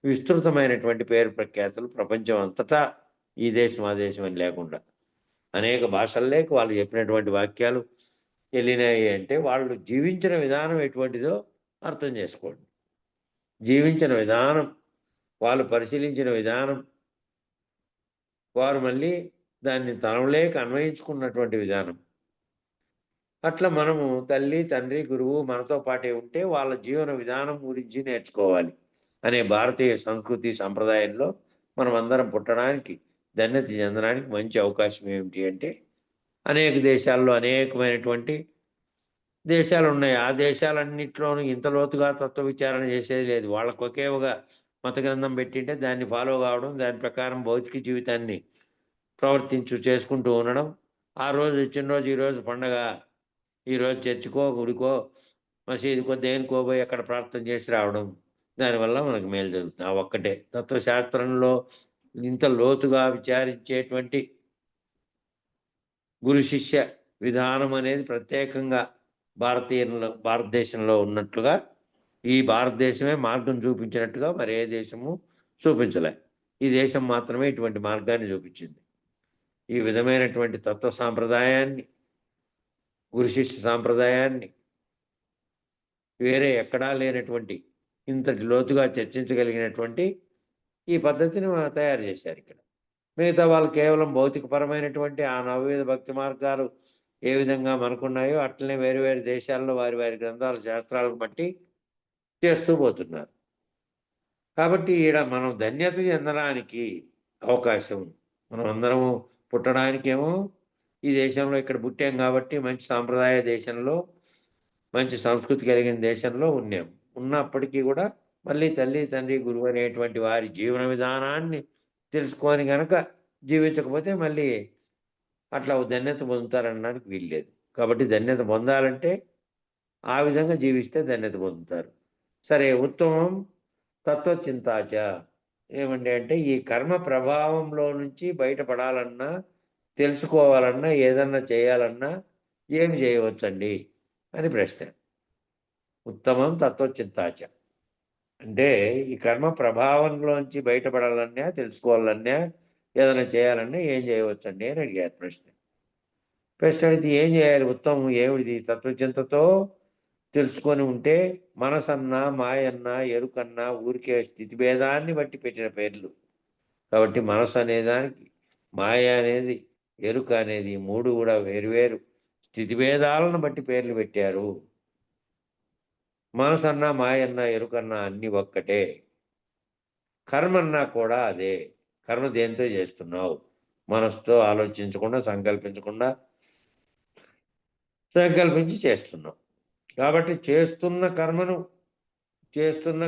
విస్తృతమైనటువంటి పేరు ప్రఖ్యాతులు ప్రపంచం అంతటా, ఈ దేశం ఆ దేశం అని లేకుండా అనేక భాషల్లోకి వాళ్ళు చెప్పినటువంటి వాక్యాలు వెళ్ళినాయి. అంటే వాళ్ళు జీవించిన విధానం ఎటువంటిదో అర్థం చేసుకోండి. జీవించిన విధానం, వాళ్ళు పరిశీలించిన విధానం, వారు మళ్ళీ దాన్ని తనలేక అన్వయించుకున్నటువంటి విధానం. అట్లా మనము తల్లి, తండ్రి, గురువు మనతో పాటే ఉంటే వాళ్ళ జీవన విధానం గురించి నేర్చుకోవాలి అనే భారతీయ సంస్కృతి సంప్రదాయంలో మనం అందరం పుట్టడానికి, ధన్యత చెందడానికి మంచి అవకాశం ఏమిటి అంటే, అనేక దేశాల్లో అనేకమైనటువంటి దేశాలు ఉన్నాయి. ఆ దేశాలన్నింటిలోనూ ఇంత లోతుగా తత్వ విచారణ చేసేది లేదు. వాళ్ళకు ఒకే ఒక మత గ్రంథం పెట్టింటే దాన్ని ఫాలో కావడం, దాని ప్రకారం భౌతిక జీవితాన్ని చేసుకుంటూ ఉండడం. ఆ రోజు వచ్చిన రోజు ఈరోజు పండగ, ఈరోజు చర్చికో, గుడికో, మసీదుకో, దేనికో పోయి అక్కడ ప్రార్థన చేసి రావడం. దానివల్ల మనకు మేలు జరుగుతుంది. ఆ ఒక్కటే. తత్వశాస్త్రంలో ఇంత లోతుగా విచారించేటువంటి గురు శిష్య విధానం అనేది ప్రత్యేకంగా భారతదేశంలో ఉన్నట్లుగా, ఈ భారతదేశమే మార్గం చూపించినట్టుగా మరి ఏ దేశము చూపించలే. ఈ దేశం మాత్రమే ఇటువంటి మార్గాన్ని చూపించింది. ఈ విధమైనటువంటి తత్వ సాంప్రదాయాన్ని, గురు శిష్య సాంప్రదాయాన్ని వేరే ఎక్కడా లేనటువంటి, ఇంతటి లోతుగా చర్చించగలిగినటువంటి ఈ పద్ధతిని తయారు చేశారు ఇక్కడ. మిగతా వాళ్ళు కేవలం భౌతికపరమైనటువంటి ఆ నవవిధ భక్తి మార్గాలు ఏ విధంగా మనకున్నాయో అట్లనే వేరు వేరు దేశాల్లో వారి వారి గ్రంథాలు, శాస్త్రాలను బట్టి చేస్తూ పోతున్నారు. కాబట్టి ఈడ మనం ధన్యత చెందడానికి అవకాశం, మనం అందరము పుట్టడానికేమో ఈ దేశంలో ఇక్కడ పుట్టాం కాబట్టి మంచి సాంప్రదాయ దేశంలో, మంచి సంస్కృతి కలిగిన దేశంలో ఉన్నప్పటికీ కూడా మళ్ళీ తల్లి, తండ్రి, గురువు అనేటువంటి వారి జీవన విధానాన్ని తెలుసుకొని కనుక జీవించకపోతే మళ్ళీ అట్లా ధన్యత పొందుతారనడానికి వీల్లేదు. కాబట్టి ధన్యత పొందాలంటే ఆ విధంగా జీవిస్తే ధన్యత పొందుతారు. సరే, ఉత్తమం తత్వచింతాచ ఏమండి అంటే, ఈ కర్మ ప్రభావంలో నుంచి బయటపడాలన్నా, తెలుసుకోవాలన్నా, ఏదన్నా చేయాలన్నా ఏమి చేయవచ్చండి అని ప్రశ్న. ఉత్తమం తత్వచింతాచ అంటే ఈ కర్మ ప్రభావంలోంచి బయటపడాలన్నా, తెలుసుకోవాలన్నా, ఏదైనా చేయాలన్నా ఏం చేయవచ్చండి అని అడిగారు ప్రశ్న. ప్రశ్న అడిగితే ఏం చేయాలి? ఉత్తమం ఏమిటిది? తత్వచింతతో తెలుసుకొని ఉంటే మనసన్నా, మాయన్నా, ఎరుకన్నా ఊరికే స్థితిభేదాన్ని బట్టి పెట్టిన పేర్లు. కాబట్టి మనసు అనేదానికి, మాయ అనేది, ఎరుక అనేది మూడు కూడా వేరువేరు స్థితిభేదాలను బట్టి పేర్లు పెట్టారు. మనసన్నా, మాయన్నా, ఎరుకన్నా అన్ని ఒక్కటే. కర్మన్నా కూడా అదే. కర్మ దేంతో చేస్తున్నావు? మనసుతో ఆలోచించకుండా, సంకల్పించి చేస్తున్నావు. కాబట్టి చేస్తున్న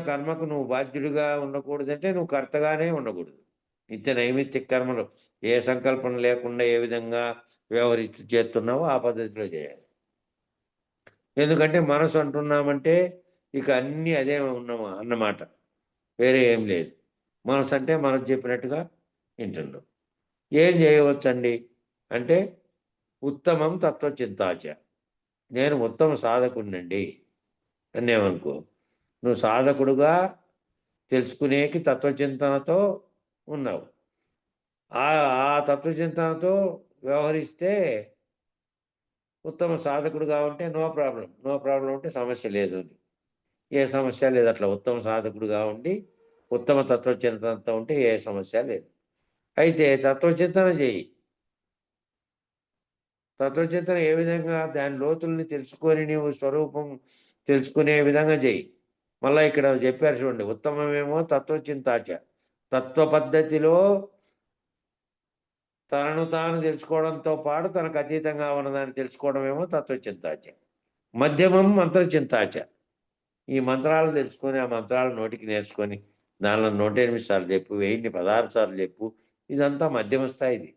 కర్మకు నువ్వు బాధ్యుడిగా ఉండకూడదంటే నువ్వు కర్తగానే ఉండకూడదు. నిత్య నైమిత్తిక కర్మలు ఏ సంకల్పం లేకుండా ఏ విధంగా వ్యవహరిస్తూ చేస్తున్నావో ఆ పద్ధతిలో చేయాలి. ఎందుకంటే మనసు అంటున్నామంటే ఇక అన్నీ అదే ఉన్నాము అన్నమాట, వేరే ఏం లేదు. మనసు అంటే మనకు చెప్పినట్టుగా వింటున్నాం. ఏం చేయవచ్చండి అంటే, ఉత్తమం తత్వచింతాచ, నేను ఉత్తమ సాధకుడినండి అనేమనుకో, నువ్వు సాధకుడుగా తెలుసుకునేకి తత్వచింతనతో ఉన్నావు. ఆ తత్వచింతనతో వ్యవహరిస్తే ఉత్తమ సాధకుడుగా ఉంటే నో ప్రాబ్లం అంటే సమస్య లేదు. ఏ సమస్య లేదు. అట్లా ఉత్తమ సాధకుడుగా ఉండి ఉత్తమ తత్వచింతనతో ఉంటే ఏ సమస్య లేదు. అయితే తత్వచింతన చేయి. తత్వచింతన ఏ విధంగా? దాని లోతుల్ని తెలుసుకొని నీవు స్వరూపం తెలుసుకునే విధంగా చేయి. మళ్ళీ ఇక్కడ చెప్పారు చూడండి, ఉత్తమమేమో తత్వచింతాచ, తత్వ పద్ధతిలో తనను తాను తెలుసుకోవడంతో పాటు తనకు అతీతంగా ఉన్నదాన్ని తెలుసుకోవడమేమో తత్వచింతాచ. మధ్యమం మంత్రచింతాచ, ఈ మంత్రాలు తెలుసుకొని ఆ మంత్రాలు నోటికి నేర్చుకొని దానిలో 108 సార్లు చెప్పు, 1016 సార్లు చెప్పు, ఇదంతా మధ్యమ స్థాయిది.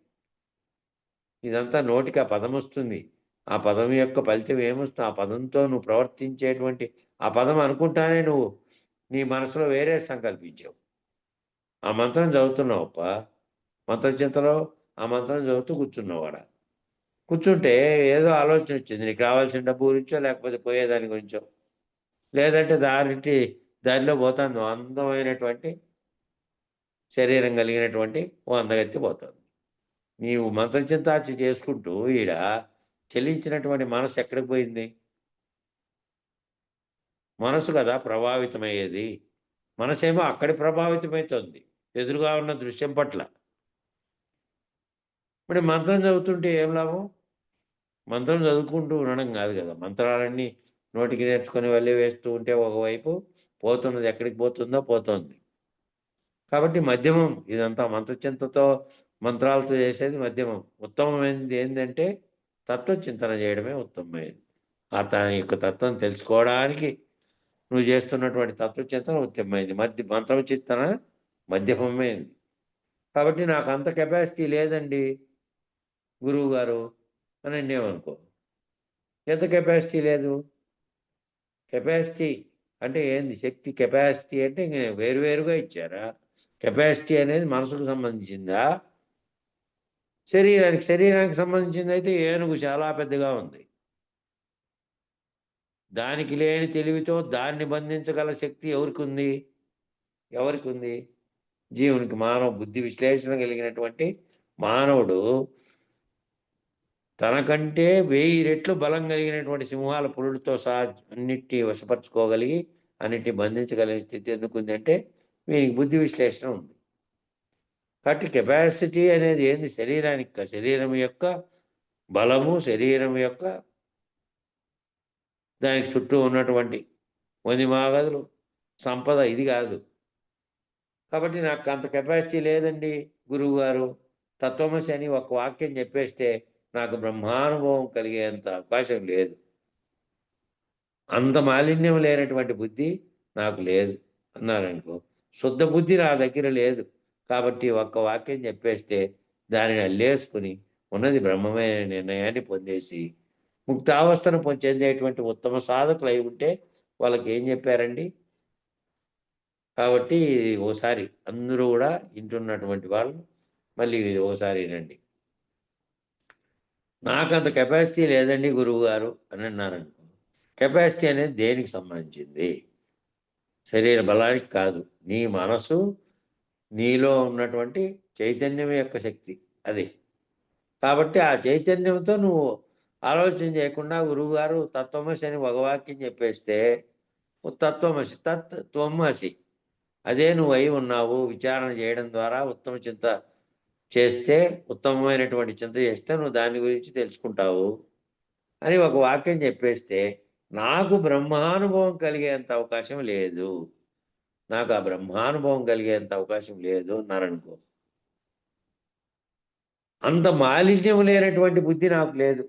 ఇదంతా నోటికి ఆ పదం వస్తుంది, ఆ పదం యొక్క ఫలితం ఏమొస్తుంది, ఆ పదంతో నువ్వు ప్రవర్తించేటువంటి ఆ పదం అనుకుంటానే నువ్వు నీ మనసులో వేరే సంకల్పించావు. ఆ మంత్రం చదువుతున్నావప్ప, మంత్రచింతలో ఆ మంత్రం చదువుతూ కూర్చున్నావాడ. కూర్చుంటే ఏదో ఆలోచన వచ్చింది, నీకు రావాల్సిన డబ్బు గురించో లేకపోతే పోయేదాని గురించో, లేదంటే దారిలో పోతాను అందమైనటువంటి శరీరం కలిగినటువంటి ఓ అందగత్తి పోతుంది. నీవు మంత్రచింతాచి చేసుకుంటూ ఈడ చెల్లించినటువంటి మనసు ఎక్కడికి పోయింది? మనసు కదా ప్రభావితమయ్యేది. మనసేమో అక్కడి ప్రభావితమవుతుంది ఎదురుగా ఉన్న దృశ్యం పట్ల. మరి మంత్రం చదువుతుంటే ఏం లాభం? మంత్రం చదువుకుంటూ ఉండడం కాదు కదా, మంత్రాలన్నీ నోటికి నేర్చుకొని వెళ్ళి వేస్తూ ఉంటే ఒకవైపు పోతున్నది ఎక్కడికి పోతుందో పోతుంది. కాబట్టి మధ్యమం ఇదంతా మంత్రచింతతో మంత్రాలతో చేసేది మధ్యమం. ఉత్తమమైనది ఏంటంటే తత్వచింతన చేయడమే ఉత్తమమైనది. ఆ తన యొక్క తత్వం తెలుసుకోవడానికి నువ్వు చేస్తున్నటువంటి తత్వచింతన ఉత్తమమైంది. మంత్రం చింతన మధ్యమమైనది. కాబట్టి నాకు అంత కెపాసిటీ లేదండి గురువు గారు అని అన్నామనుకో, ఎంత కెపాసిటీ లేదు? కెపాసిటీ అంటే ఏంది? శక్తి కెపాసిటీ అంటే ఇంక వేరువేరుగా ఇచ్చారా? కెపాసిటీ అనేది మనసుకు సంబంధించిందా, శరీరానికి సంబంధించింది అయితే ఏనుగు చాలా పెద్దగా ఉంది. దానికి లేని తెలివితో దాన్ని బంధించగల శక్తి ఎవరికి ఉంది? ఎవరికి ఉంది? జీవునికి. మానవ బుద్ధి విశ్లేషణ కలిగినటువంటి మానవుడు తనకంటే 1000 రెట్లు బలం కలిగినటువంటి సింహాల పురుడుతో సహా అన్నిటినీ వశపరచుకోగలిగి అన్నిటిని బంధించగలిగిన స్థితి ఎందుకుంది అంటే వీనికి బుద్ధి విశ్లేషణ ఉంది. కాబట్టి కెపాసిటీ అనేది ఏంది? శరీరానికి, శరీరం యొక్క బలము, శరీరం యొక్క దానికి చుట్టూ ఉన్నటువంటి మొనిమాగదులు, సంపద, ఇది కాదు. కాబట్టి నాకు అంత కెపాసిటీ లేదండి గురువు గారు, తత్వమసి అని ఒక వాక్యం చెప్పేస్తే నాకు బ్రహ్మానుభవం కలిగేంత అవకాశం లేదు, అంత మాలిన్యం లేనటువంటి బుద్ధి నాకు లేదు అన్నారనుకో, శుద్ధ బుద్ధి నా దగ్గర లేదు. కాబట్టి ఒక్క వాక్యం చెప్పేస్తే దానిని అల్లేసుకుని ఉన్నది బ్రహ్మమైన నిర్ణయాన్ని పొందేసి ముక్తావస్థను చెందేటువంటి ఉత్తమ సాధకులు అయి ఉంటే వాళ్ళకి ఏం చెప్పారండి? కాబట్టి ఓసారి అందరూ కూడా వింటున్నటువంటి వాళ్ళు మళ్ళీ ఓసారి వినండి. నాకు అంత కెపాసిటీ లేదండి గురువు గారు అని అన్నారనుకో, కెపాసిటీ అనేది దేనికి సంబంధించింది? శరీర బలానికి కాదు, నీ మనసు, నీలో ఉన్నటువంటి చైతన్యం యొక్క శక్తి అది. కాబట్టి ఆ చైతన్యంతో నువ్వు ఆలోచన చేయకుండా గురువుగారు తత్వమసి అని ఒక వాక్యం చెప్పేస్తే తత్వమసి, త్వమసి అదే నువ్వు అయి ఉన్నావు. విచారణ చేయడం ద్వారా ఉత్తమ చింత చేస్తే, ఉత్తమమైనటువంటి చింత చేస్తే నువ్వు దాని గురించి తెలుసుకుంటావు అని ఒక వాక్యం చెప్పేస్తే నాకు బ్రహ్మానుభవం కలిగేంత అవకాశం లేదు, నాకు ఆ బ్రహ్మానుభవం కలిగేంత అవకాశం లేదు అన్నారనుకో, అంత మాలిన్యం లేనటువంటి బుద్ధి నాకు లేదు.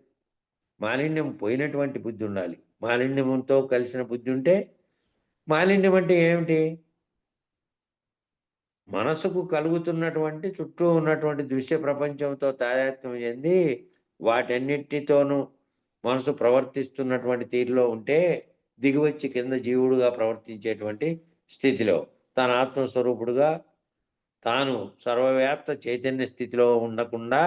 మాలిన్యం పోయినటువంటి బుద్ధి ఉండాలి. మాలిన్యంతో కలిసిన బుద్ధి ఉంటే, మాలిన్యం అంటే ఏమిటి? మనసుకు కలుగుతున్నటువంటి చుట్టూ ఉన్నటువంటి దృశ్య ప్రపంచంతో తాదాత్మ్యం చెంది వాటన్నిటితోనూ మనసు ప్రవర్తిస్తున్నటువంటి తీరులో ఉంటే దిగివచ్చి కింద జీవుడుగా ప్రవర్తించేటువంటి స్థితిలో తన ఆత్మస్వరూపుడుగా తాను సర్వవ్యాప్త చైతన్య స్థితిలో ఉండకుండా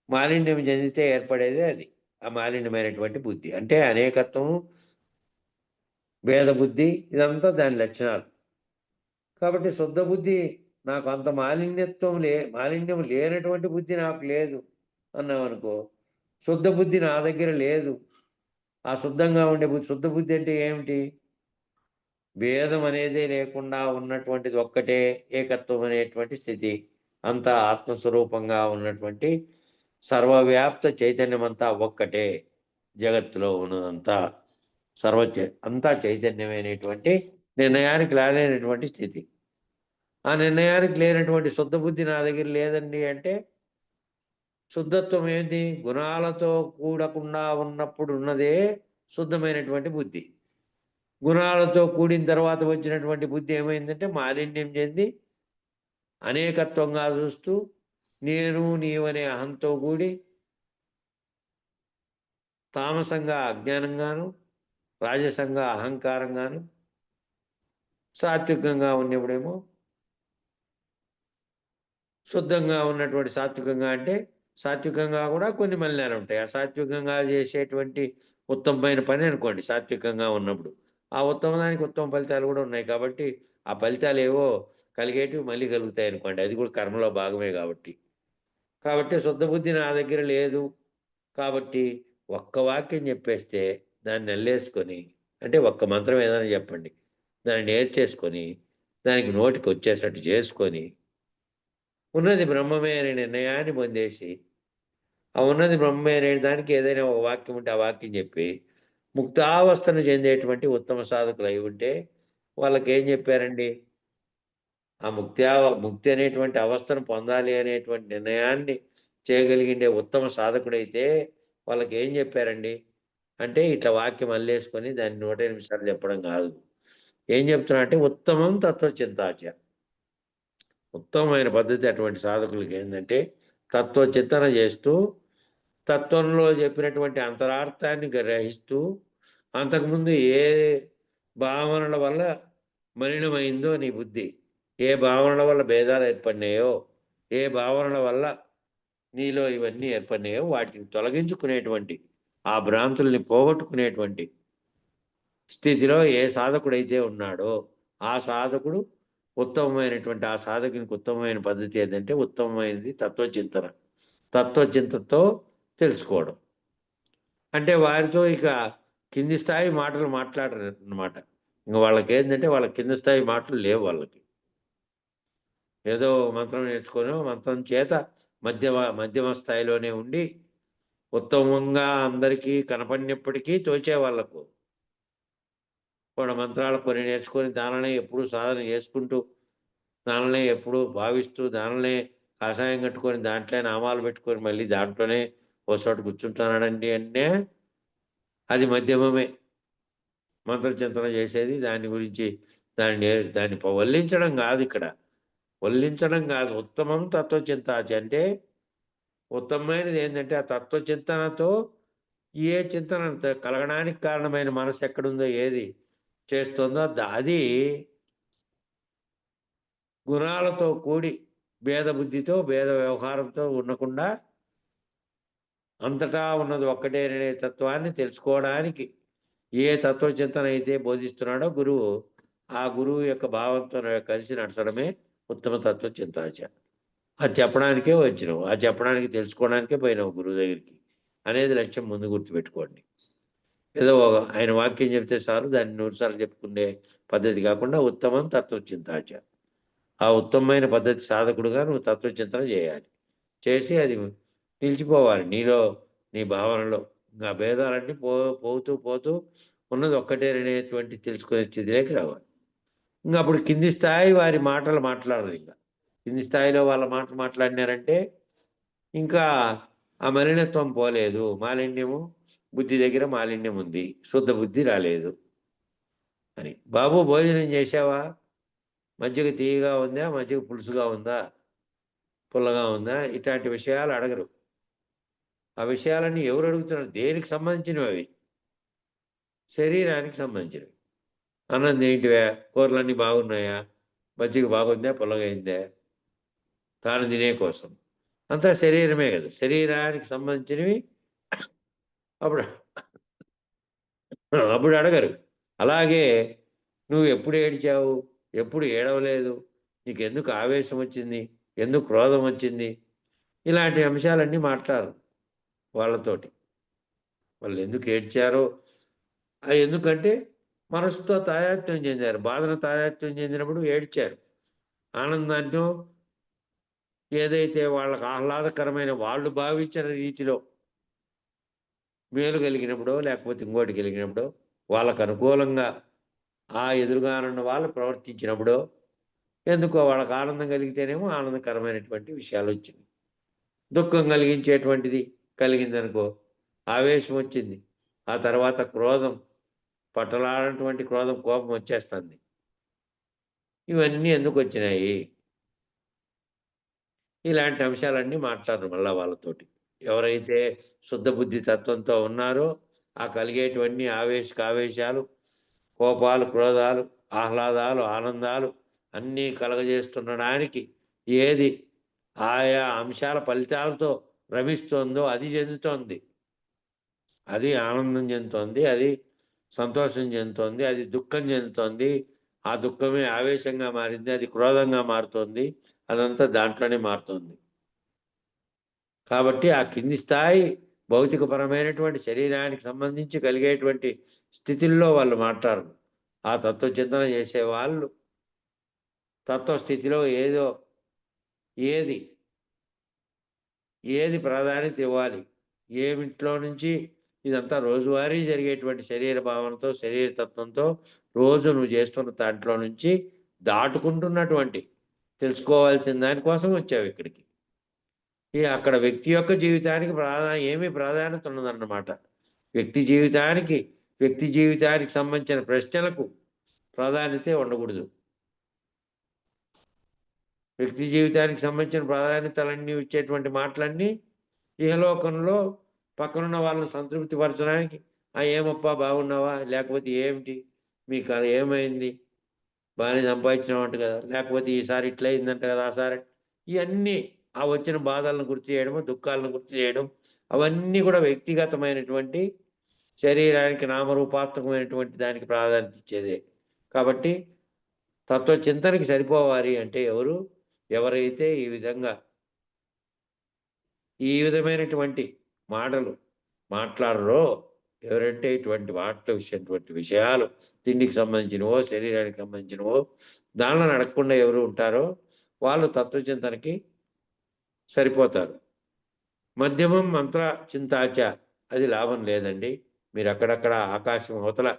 మాలిన్యం చెందితే ఏర్పడేదే అది, ఆ మాలిన్యమైనటువంటి బుద్ధి. అంటే అనేకత్వము, భేద బుద్ధి, ఇదంతా దాని లక్షణాలు. కాబట్టి శుద్ధ బుద్ధి నాకు అంత మాలిన్యం లేనటువంటి బుద్ధి నాకు లేదు అన్నామనుకో, శుద్ధ బుద్ధి నా దగ్గర లేదు. ఆ శుద్ధంగా ఉండే బుద్ధి, శుద్ధ బుద్ధి అంటే ఏమిటి? భేదం అనేదే లేకుండా ఉన్నటువంటిది ఒక్కటే ఏకత్వం అనేటువంటి స్థితి. అంతా ఆత్మస్వరూపంగా ఉన్నటువంటి సర్వవ్యాప్త చైతన్యం అంతా ఒక్కటే. జగత్తులో ఉన్నదంతా అంతా చైతన్యమైనటువంటి నిర్ణయానికి రాలేనటువంటి స్థితి. ఆ నిర్ణయానికి లేనటువంటి శుద్ధ బుద్ధి నా దగ్గర లేదండి అంటే, శుద్ధత్వం ఏంటి? గుణాలతో కూడకుండా ఉన్నప్పుడు ఉన్నదే శుద్ధమైనటువంటి బుద్ధి. గుణాలతో కూడిన తర్వాత వచ్చినటువంటి బుద్ధి ఏమైందంటే మాలిన్యం చెంది అనేకత్వంగా చూస్తూ నేను నీవనే అహంతో కూడి తామసంగా అజ్ఞానంగాను, రాజసంగా అహంకారంగాను, సాత్వికంగా ఉన్నప్పుడేమో శుద్ధంగా ఉన్నటువంటి సాత్వికంగా అంటే సాత్వికంగా కూడా కొన్ని మలినాలు ఉంటాయి. అసాత్వికంగా చేసేటువంటి ఉత్తమమైన పని అనుకోండి సాత్వికంగా ఉన్నప్పుడు. ఆ ఉత్తమదానికి ఉత్తమ ఫలితాలు కూడా ఉన్నాయి కాబట్టి ఆ ఫలితాలు ఏవో కలిగేటివి మళ్ళీ కలుగుతాయి అనుకోండి. అది కూడా కర్మలో భాగమే కాబట్టి. కాబట్టి శుద్ధ బుద్ధి నా దగ్గర లేదు కాబట్టి ఒక్క వాక్యం చెప్పేస్తే దాన్ని అల్లేసుకొని అంటే ఒక్క మంత్రం ఏదైనా చెప్పండి. దాన్ని నేర్చేసుకొని దానికి నోటికి వచ్చేటట్టు చేసుకొని ఉన్నది బ్రహ్మమే అనే నిర్ణయాన్ని పొందేసి ఆ ఉన్నది బ్రహ్మమే అనే దానికి ఏదైనా ఒక వాక్యం ఉంటే ఆ వాక్యం చెప్పి ముక్తావస్థను చెందేటువంటి ఉత్తమ సాధకులు అయి ఉంటే వాళ్ళకి ఏం చెప్పారండి? ఆ ముక్తి అనేటువంటి అవస్థను పొందాలి అనేటువంటి నిర్ణయాన్ని చేయగలిగిండే ఉత్తమ సాధకుడైతే వాళ్ళకి ఏం చెప్పారండి? అంటే ఇట్లా వాక్యం అల్లేసుకొని దాన్ని 108 సార్లు చెప్పడం కాదు. ఏం చెప్తున్నా అంటే ఉత్తమం తత్వచింతాచ. ఉత్తమమైన పద్ధతి అటువంటి సాధకులకి ఏంటంటే తత్వచింతన చేస్తూ తత్వంలో చెప్పినటువంటి అంతరార్థాన్ని గ్రహిస్తూ అంతకుముందు ఏ భావనల వల్ల మలినమైందో నీ బుద్ధి, ఏ భావనల వల్ల భేదాలు ఏర్పడినాయో, ఏ భావనల వల్ల నీలో ఇవన్నీ ఏర్పడినాయో వాటిని తొలగించుకునేటువంటి ఆ భ్రాంతుల్ని పోగొట్టుకునేటువంటి స్థితిలో ఏ సాధకుడైతే ఉన్నాడో ఆ సాధకుడు ఉత్తమమైనటువంటి ఆ సాధకునికి ఉత్తమమైన పద్ధతి ఏదంటే ఉత్తమమైనది తత్వచింతన. తత్వచింతతో తెలుసుకోవడం అంటే వారితో ఇక కింది స్థాయి మాటలు మాట్లాడరు అన్నమాట. ఇంక వాళ్ళకి ఏంటంటే వాళ్ళ కింది స్థాయి మాటలు లేవు వాళ్ళకి. ఏదో మంత్రం నేర్చుకొని మంత్రం చేత మధ్యమ స్థాయిలోనే ఉండి ఉత్తమంగా అందరికీ కనపడినప్పటికీ తోచే వాళ్ళకు కూడా మంత్రాలు కొన్ని నేర్చుకొని దానినే ఎప్పుడూ సాధన చేసుకుంటూ దానినే ఎప్పుడూ భావిస్తూ దానినే కాషాయం కట్టుకొని దాంట్లో నామాలు పెట్టుకొని మళ్ళీ దాంట్లోనే ఓ చోట కూర్చుంటున్నాడండి అంటే అది మధ్యమమే. మంత్రచింతన చేసేది దాని గురించి దాన్ని వల్లించడం కాదు ఇక్కడ. వల్లించడం కాదు. ఉత్తమం తత్వచింతాచ అంటే ఉత్తమమైనది ఏంటంటే ఆ తత్వచింతనతో ఏ చింతన కలగడానికి కారణమైన మనసు ఎక్కడుందో ఏది చేస్తుందో అది గుణాలతో కూడి భేద బుద్ధితో భేద వ్యవహారంతో ఉండకుండా అంతటా ఉన్నది ఒక్కటే అనే తత్వాన్ని తెలుసుకోవడానికి ఏ తత్వచింతన అయితే బోధిస్తున్నాడో గురువు ఆ గురువు యొక్క భావంతో కలిసి నడచడమే ఉత్తమ తత్వచింతాచ. అది చెప్పడానికే వచ్చినావు, అది చెప్పడానికి తెలుసుకోవడానికే పోయినావు గురువు దగ్గరికి అనేది లక్ష్యం ముందు గుర్తుపెట్టుకోండి. ఏదో ఆయన వాక్యం చెప్తే చాలు దాన్ని 100 సార్లు చెప్పుకునే పద్ధతి కాకుండా ఉత్తమం తత్వచింతాచ. ఆ ఉత్తమమైన పద్ధతి సాధకుడుగా నువ్వు తత్వచింతన చేయాలి. చేసి అది నిలిచిపోవాలి నీలో, నీ భావనలో. ఇంకా భేదాలన్నీ పోతూ ఉన్నది ఒక్కటే అనేటువంటి తెలుసుకునే స్థితిలోకి రావాలి. ఇంకా అప్పుడు కింది స్థాయి వారి మాటలు మాట్లాడరు. ఇంకా కింది స్థాయిలో వాళ్ళ మాటలు మాట్లాడినారంటే ఇంకా ఆ మలినత్వం పోలేదు. మాలిన్యము బుద్ధి దగ్గర మాలిన్యం ఉంది, శుద్ధ బుద్ధి రాలేదు అని. బాబు భోజనం చేసావా? మజ్జిగ తీయగా ఉందా, మజ్జిగ పులుసుగా ఉందా, పుల్లగా ఉందా? ఇట్లాంటి విషయాలు అడగరు. ఆ విషయాలన్నీ ఎవరు అడుగుతున్నారు? దేనికి సంబంధించినవి అవి? శరీరానికి సంబంధించినవి. అన్నం తింటివా? కూరలన్నీ బాగున్నాయా? మజ్జిగ బాగుందా, పుల్లగా అయిందా? తాను తినే కోసం అంతా శరీరమే కదా. శరీరానికి సంబంధించినవి అప్పుడు అప్పుడు అడగరు. అలాగే నువ్వు ఎప్పుడు ఏడ్చావు, ఎప్పుడు ఏడవలేదు, నీకు ఎందుకు ఆవేశం వచ్చింది, ఎందుకు క్రోధం వచ్చింది, ఇలాంటి అంశాలన్నీ మాట్లాడరు వాళ్ళతోటి. వాళ్ళు ఎందుకు ఏడ్చారో ఎందుకంటే మనసుతో తాదాత్మ్యం చెందారు. బాధను తాదాత్మ్యం చెందినప్పుడు ఏడ్చారు. ఆనందాన్ని ఏదైతే వాళ్ళకు ఆహ్లాదకరమైన వాళ్ళు భావించిన రీతిలో మేలు కలిగినప్పుడో లేకపోతే ఇంకోటి కలిగినప్పుడో వాళ్ళకు అనుకూలంగా ఆ ఎదురుగానున్న వాళ్ళు ప్రవర్తించినప్పుడో ఎందుకో వాళ్ళకి ఆనందం కలిగితేనేమో ఆనందకరమైనటువంటి విషయాలు వచ్చినాయి. దుఃఖం కలిగించేటువంటిది కలిగిందనుకో ఆవేశం వచ్చింది. ఆ తర్వాత క్రోధం, పట్టలాడనటువంటి క్రోధం, కోపం వచ్చేస్తుంది. ఇవన్నీ ఎందుకు వచ్చినాయి? ఇలాంటి అంశాలన్నీ మాట్లాడరు మళ్ళా వాళ్ళతోటి. ఎవరైతే శుద్ధ బుద్ధి తత్వంతో ఉన్నారో ఆ కలిగేటువంటి ఆవేశాలు, కోపాలు, క్రోధాలు, ఆహ్లాదాలు, ఆనందాలు అన్నీ కలగజేస్తుండడానికి ఏది ఆయా అంశాల ఫలితాలతో రమిస్తోందో అది చెందుతోంది. అది ఆనందం చెందుతోంది. అది సంతోషం చెందుతోంది. అది దుఃఖం చెందుతోంది. ఆ దుఃఖమే ఆవేశంగా మారింది. అది క్రోధంగా మారుతోంది. అదంతా దాంట్లోనే మారుతోంది. కాబట్టి ఆ కింది స్థాయి భౌతికపరమైనటువంటి శరీరానికి సంబంధించి కలిగేటువంటి స్థితుల్లో వాళ్ళు మాట్లాడరు. ఆ తత్వచింతన చేసేవాళ్ళు తత్వస్థితిలో ఏది ఏది ప్రాధాన్యత ఇవ్వాలి, ఏమిట్లో నుంచి ఇదంతా రోజువారీ జరిగేటువంటి శరీర భావనతో, శరీర తత్వంతో రోజు నువ్వు చేస్తున్న దాంట్లో నుంచి దాటుకుంటున్నటువంటి తెలుసుకోవాల్సిన దానికోసం వచ్చావు ఇక్కడికి. అక్కడ వ్యక్తి యొక్క జీవితానికి ఏమీ ప్రాధాన్యత ఉండదన్నమాట. వ్యక్తి జీవితానికి సంబంధించిన ప్రశ్నలకు ప్రాధాన్యతే ఉండకూడదు. వ్యక్తి జీవితానికి సంబంధించిన ప్రాధాన్యతలన్నీ ఇచ్చేటువంటి మాటలన్నీ ఇహలోకంలో పక్కనున్న వాళ్ళని సంతృప్తి పరచడానికి ఏమప్పా బాగున్నావా, లేకపోతే ఏమిటి మీకు అది ఏమైంది, బాగానే సంపాదించినామంట కదా, లేకపోతే ఈసారి ఇట్లా అయిందంట కదా, ఆసారి ఇవన్నీ ఆ వచ్చిన బాధలను గుర్తు చేయడము, దుఃఖాలను గుర్తు చేయడం, అవన్నీ కూడా వ్యక్తిగతమైనటువంటి శరీరానికి నామరూపాత్మకమైనటువంటి దానికి ప్రాధాన్యత ఇచ్చేదే. కాబట్టి తత్వచింతనకి సరిపోవాలి అంటే ఎవరైతే ఈ విధమైనటువంటి మాటలు మాట్లాడరో, ఎవరంటే ఇటువంటి విషయాలు తిండికి సంబంధించినవో, శరీరానికి సంబంధించినవో దానిలో నడకుండా ఎవరు ఉంటారో వాళ్ళు తత్వచింతనకి సరిపోతారు. మధ్యమం మంత్ర చింతాచ అది లాభం లేదండి. మీరు అక్కడక్కడ ఆకాశం అవతల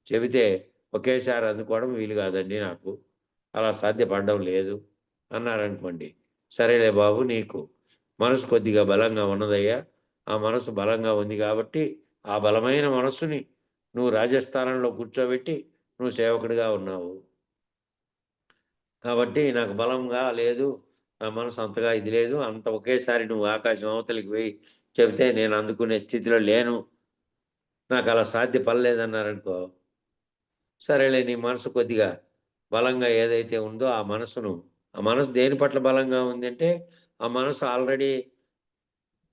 చెబితే ఒకేసారి అందుకోవడం వీలు కాదండి, నాకు అలా సాధ్యపడడం లేదు అన్నారనుకోండి. సరేలే బాబు, నీకు మనసు కొద్దిగా బలంగా ఉన్నదయ్యా, ఆ మనసు బలంగా ఉంది కాబట్టి ఆ బలమైన మనస్సుని నువ్వు రాజస్థానంలో కూర్చోబెట్టి నువ్వు సేవకుడిగా ఉన్నావు కాబట్టి నాకు బలంగా లేదు, నా మనసు అంతగా ఇది లేదు, అంత ఒకేసారి నువ్వు ఆకాశం అవతలికి పోయి చెబితే నేను అందుకునే స్థితిలో లేను, నాకు అలా సాధ్యపడలేదన్నారనుకో, సరేలే నీ మనసు కొద్దిగా బలంగా ఏదైతే ఉందో ఆ మనసు దేని పట్ల బలంగా ఉంది అంటే ఆ మనసు ఆల్రెడీ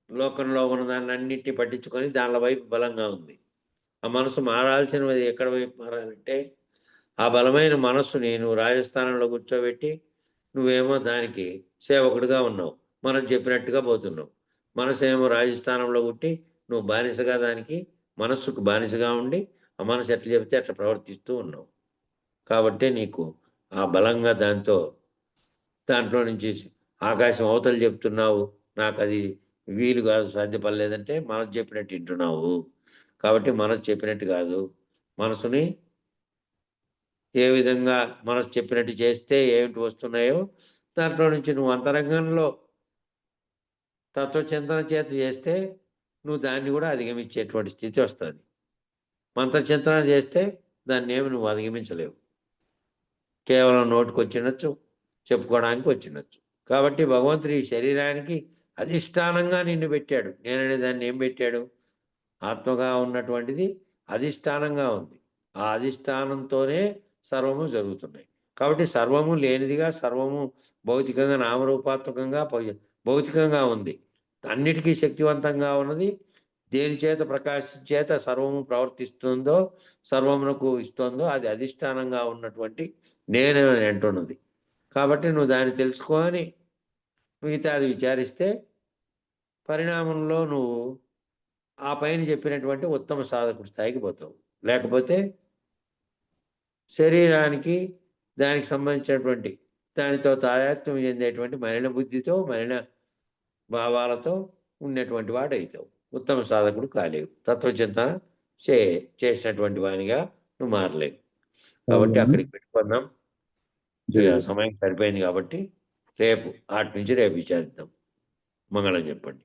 లోకంలో ఉన్న దాన్ని అన్నింటినీ పట్టించుకొని దానిల వైపు బలంగా ఉంది. ఆ మనసు మారాల్సినది ఎక్కడ వైపు మారాలంటే ఆ బలమైన మనస్సుని నువ్వు రాజస్థానంలో కూర్చోబెట్టి నువ్వేమో దానికి సేవకుడిగా ఉన్నావు, మనం చెప్పినట్టుగా పోతున్నావు. మనసు ఏమో రాజస్థానంలో పుట్టి నువ్వు బానిసగా దానికి మనస్సుకు బానిసగా ఉండి ఆ మనసు ఎట్లా చెబితే అట్లా ప్రవర్తిస్తూ ఉన్నావు. కాబట్టి నీకు ఆ బలంగా దాంట్లో నుంచి ఆకాశం అవతలు చెప్తున్నావు, నాకు అది వీలు కాదు, సాధ్యపడలేదంటే మనసు చెప్పినట్టు వింటున్నావు. కాబట్టి మనసు చెప్పినట్టు కాదు, మనసుని ఏ విధంగా మనసు చెప్పినట్టు చేస్తే ఏమిటి వస్తున్నాయో దాంట్లో నుంచి నువ్వు అంతరంగంలో తత్వచింతన చేత చేస్తే నువ్వు దాన్ని కూడా అధిగమించేటువంటి స్థితి వస్తుంది. మంత్రచింతన చేస్తే దాన్ని ఏమి నువ్వు అధిగమించలేవు. కేవలం నోటికి వచ్చినచ్చు, చెప్పుకోవడానికి వచ్చినచ్చు. కాబట్టి భగవంతుడు ఈ శరీరానికి అధిష్టానంగా నిన్ను పెట్టాడు. నేననే దాన్ని ఏం పెట్టాడు? ఆత్మగా ఉన్నటువంటిది అధిష్టానంగా ఉంది. ఆ అధిష్టానంతోనే సర్వము జరుగుతున్నాయి. కాబట్టి సర్వము లేనిదిగా, సర్వము భౌతికంగా నామరూపాత్మకంగా భౌతికంగా ఉంది. అన్నిటికీ శక్తివంతంగా ఉన్నది. దేని చేత ప్రకాశించేత సర్వము ప్రవర్తిస్తుందో, సర్వమునకు ఇస్తుందో అది అధిష్టానంగా ఉన్నటువంటి నేను అని అంటున్నది. కాబట్టి నువ్వు దాన్ని తెలుసుకొని మిగతా అది విచారిస్తే పరిణామంలో నువ్వు ఆ పైన చెప్పినటువంటి ఉత్తమ సాధకుడి స్థాయికి పోతావు. లేకపోతే శరీరానికి దానికి సంబంధించినటువంటి దానితో తాదాత్మ్యం చెందేటువంటి మలిన బుద్ధితో, మలిన భావాలతో ఉన్నటువంటి వాడు అవుతావు. ఉత్తమ సాధకుడు కాలేవు. తత్వచింతన చేసినటువంటి వానిగా నువ్వు మారలేవు. కాబట్టి అక్కడికి పెట్టుకుందాం. ఇక సమయం సరిపోయింది కాబట్టి రేపు నుంచి విచారిద్దాం. మంగళం చెప్పండి.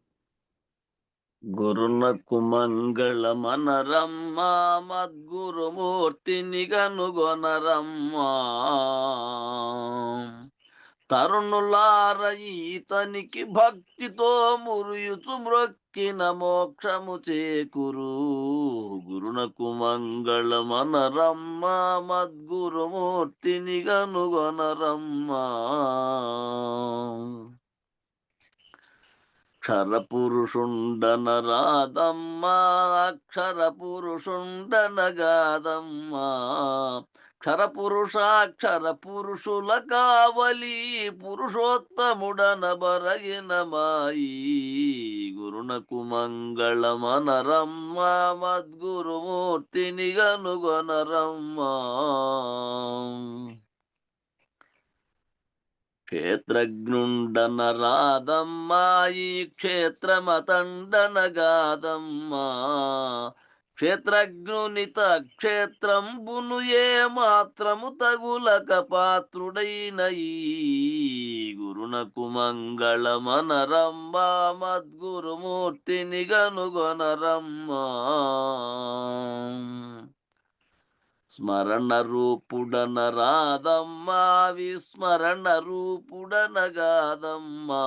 గురునకు మంగళమనరమ్మ మద్గురుమూర్తిని గనుగొనరమ్మా. తరుణులార ఈతనికి భక్తితో మురియుచు మ్రొక్కిన మోక్షము చేకురు. గురునకు మంగళమనరమ్మ మద్గురుమూర్తిని గనుగొనరమ్మా. అక్షర పురుషుండనరాదమ్మా అక్షర పురుషుండనగాదమ్మా. క్షర పురుషుల కావలి పురుషోత్తముడన బరగిన మాయి. గురునకు మంగళమనరమ్మా మద్గురుమూర్తిని గనుగొనరమ్మా. క్షేత్రజ్ఞుండనరాదమ్మా ఈ క్షేత్రమతండనగాదమ్మా. క్షేత్రజ్ఞునిత క్షేత్రంబును ఏ మాత్రము తగులక పాత్రుడైన ఈ. గురునకు మంగళమనరమ్మా మద్గురుమూర్తిని గనుగొనరమ్మా. స్మరణ రూపుడనరాదమ్మా విస్మరణ రూపుడనగాదమ్మా.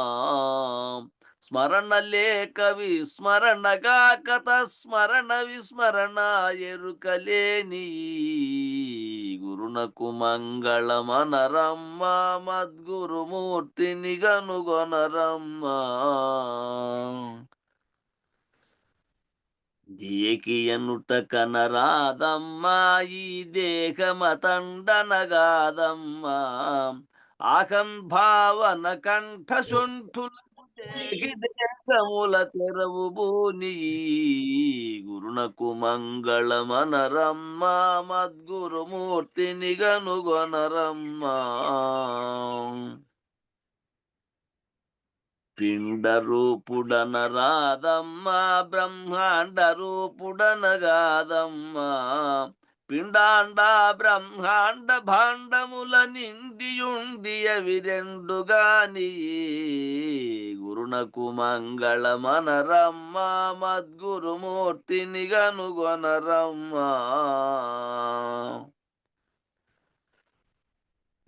స్మరణ లేక విస్మరణగాక తస్మరణ విస్మరణ ఎరుకలేని. గురునకు మంగళమనరమ్మా మద్గురుమూర్తిని గనుగొనరమ్మా. దేకి ఎనుట కనరాదమ్మా ఈ దేహమతండనగాదమ్మా. ఆకం భావన కంఠశొంఠులకు దేహి దేహముల తెరవు బూని. గురునకు మంగళమనరమ్మా మద్గురుమూర్తిని గనుగొనరమ్మా. పిండ రూపుడనరాదమ్మా బ్రహ్మాండ రూపుడనగాదమ్మా. పిండాండ బ్రహ్మాండ భాండముల నిండియుండి అవి రెండుగాని. గురునకు మంగళమనరమ్మా మద్గురుమూర్తిని గనుగొనరమ్మా.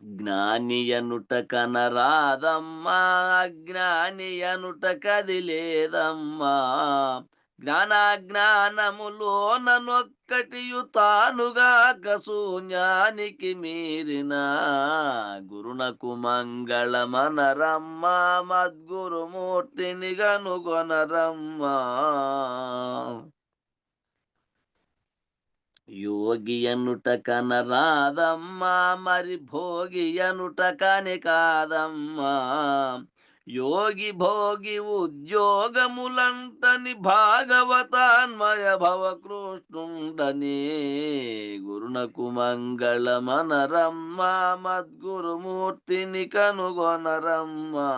జ్ఞాని అనుట కనరాదమ్మా అజ్ఞాని అనుట కదిలేదమ్మా. జ్ఞానాజ్ఞానములోన నొక్కటియు తానుగాక శూన్యానికి మీరిన. గురునకు మంగళమనరమ్మా మద్గురుమూర్తిని గనుగొనరమ్మా. యోగి అనుట కనరాదమ్మా మరి భోగి అనుట కాని కాదమ్మా. యోగి భోగి ఉద్యోగములంటని భాగవతాన్మయ భవకృష్ణుండనే. గురునకు మంగళమనరమ్మా మద్గురుమూర్తిని కనుగొనరమ్మా.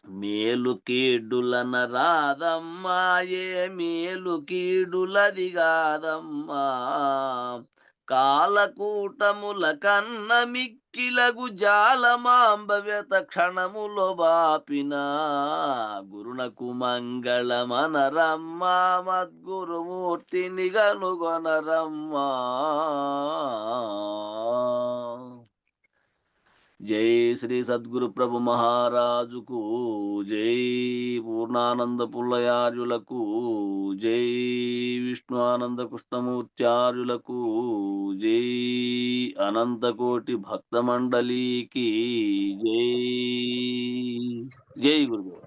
మేలు కీడులనరాదమ్మా ఏ మేలు కీడులది కాదమ్మా. కాలకూటముల కన్న మిక్కిలగు జాలమాంబవ్యత క్షణములో బాపిన. గురునకు మంగళమనరమ్మా మద్గురుమూర్తిని గనుగొనరమ్మా. జై శ్రీ సద్గురు ప్రభు మహారాజుకు జై. పూర్ణానంద పుల్లయార్యులకు జై. విష్ణు ఆనంద కృష్ణమూర్త్యార్యులకు జై. అనంతకోటి భక్త మండలికి జై. జై గురుదేవ.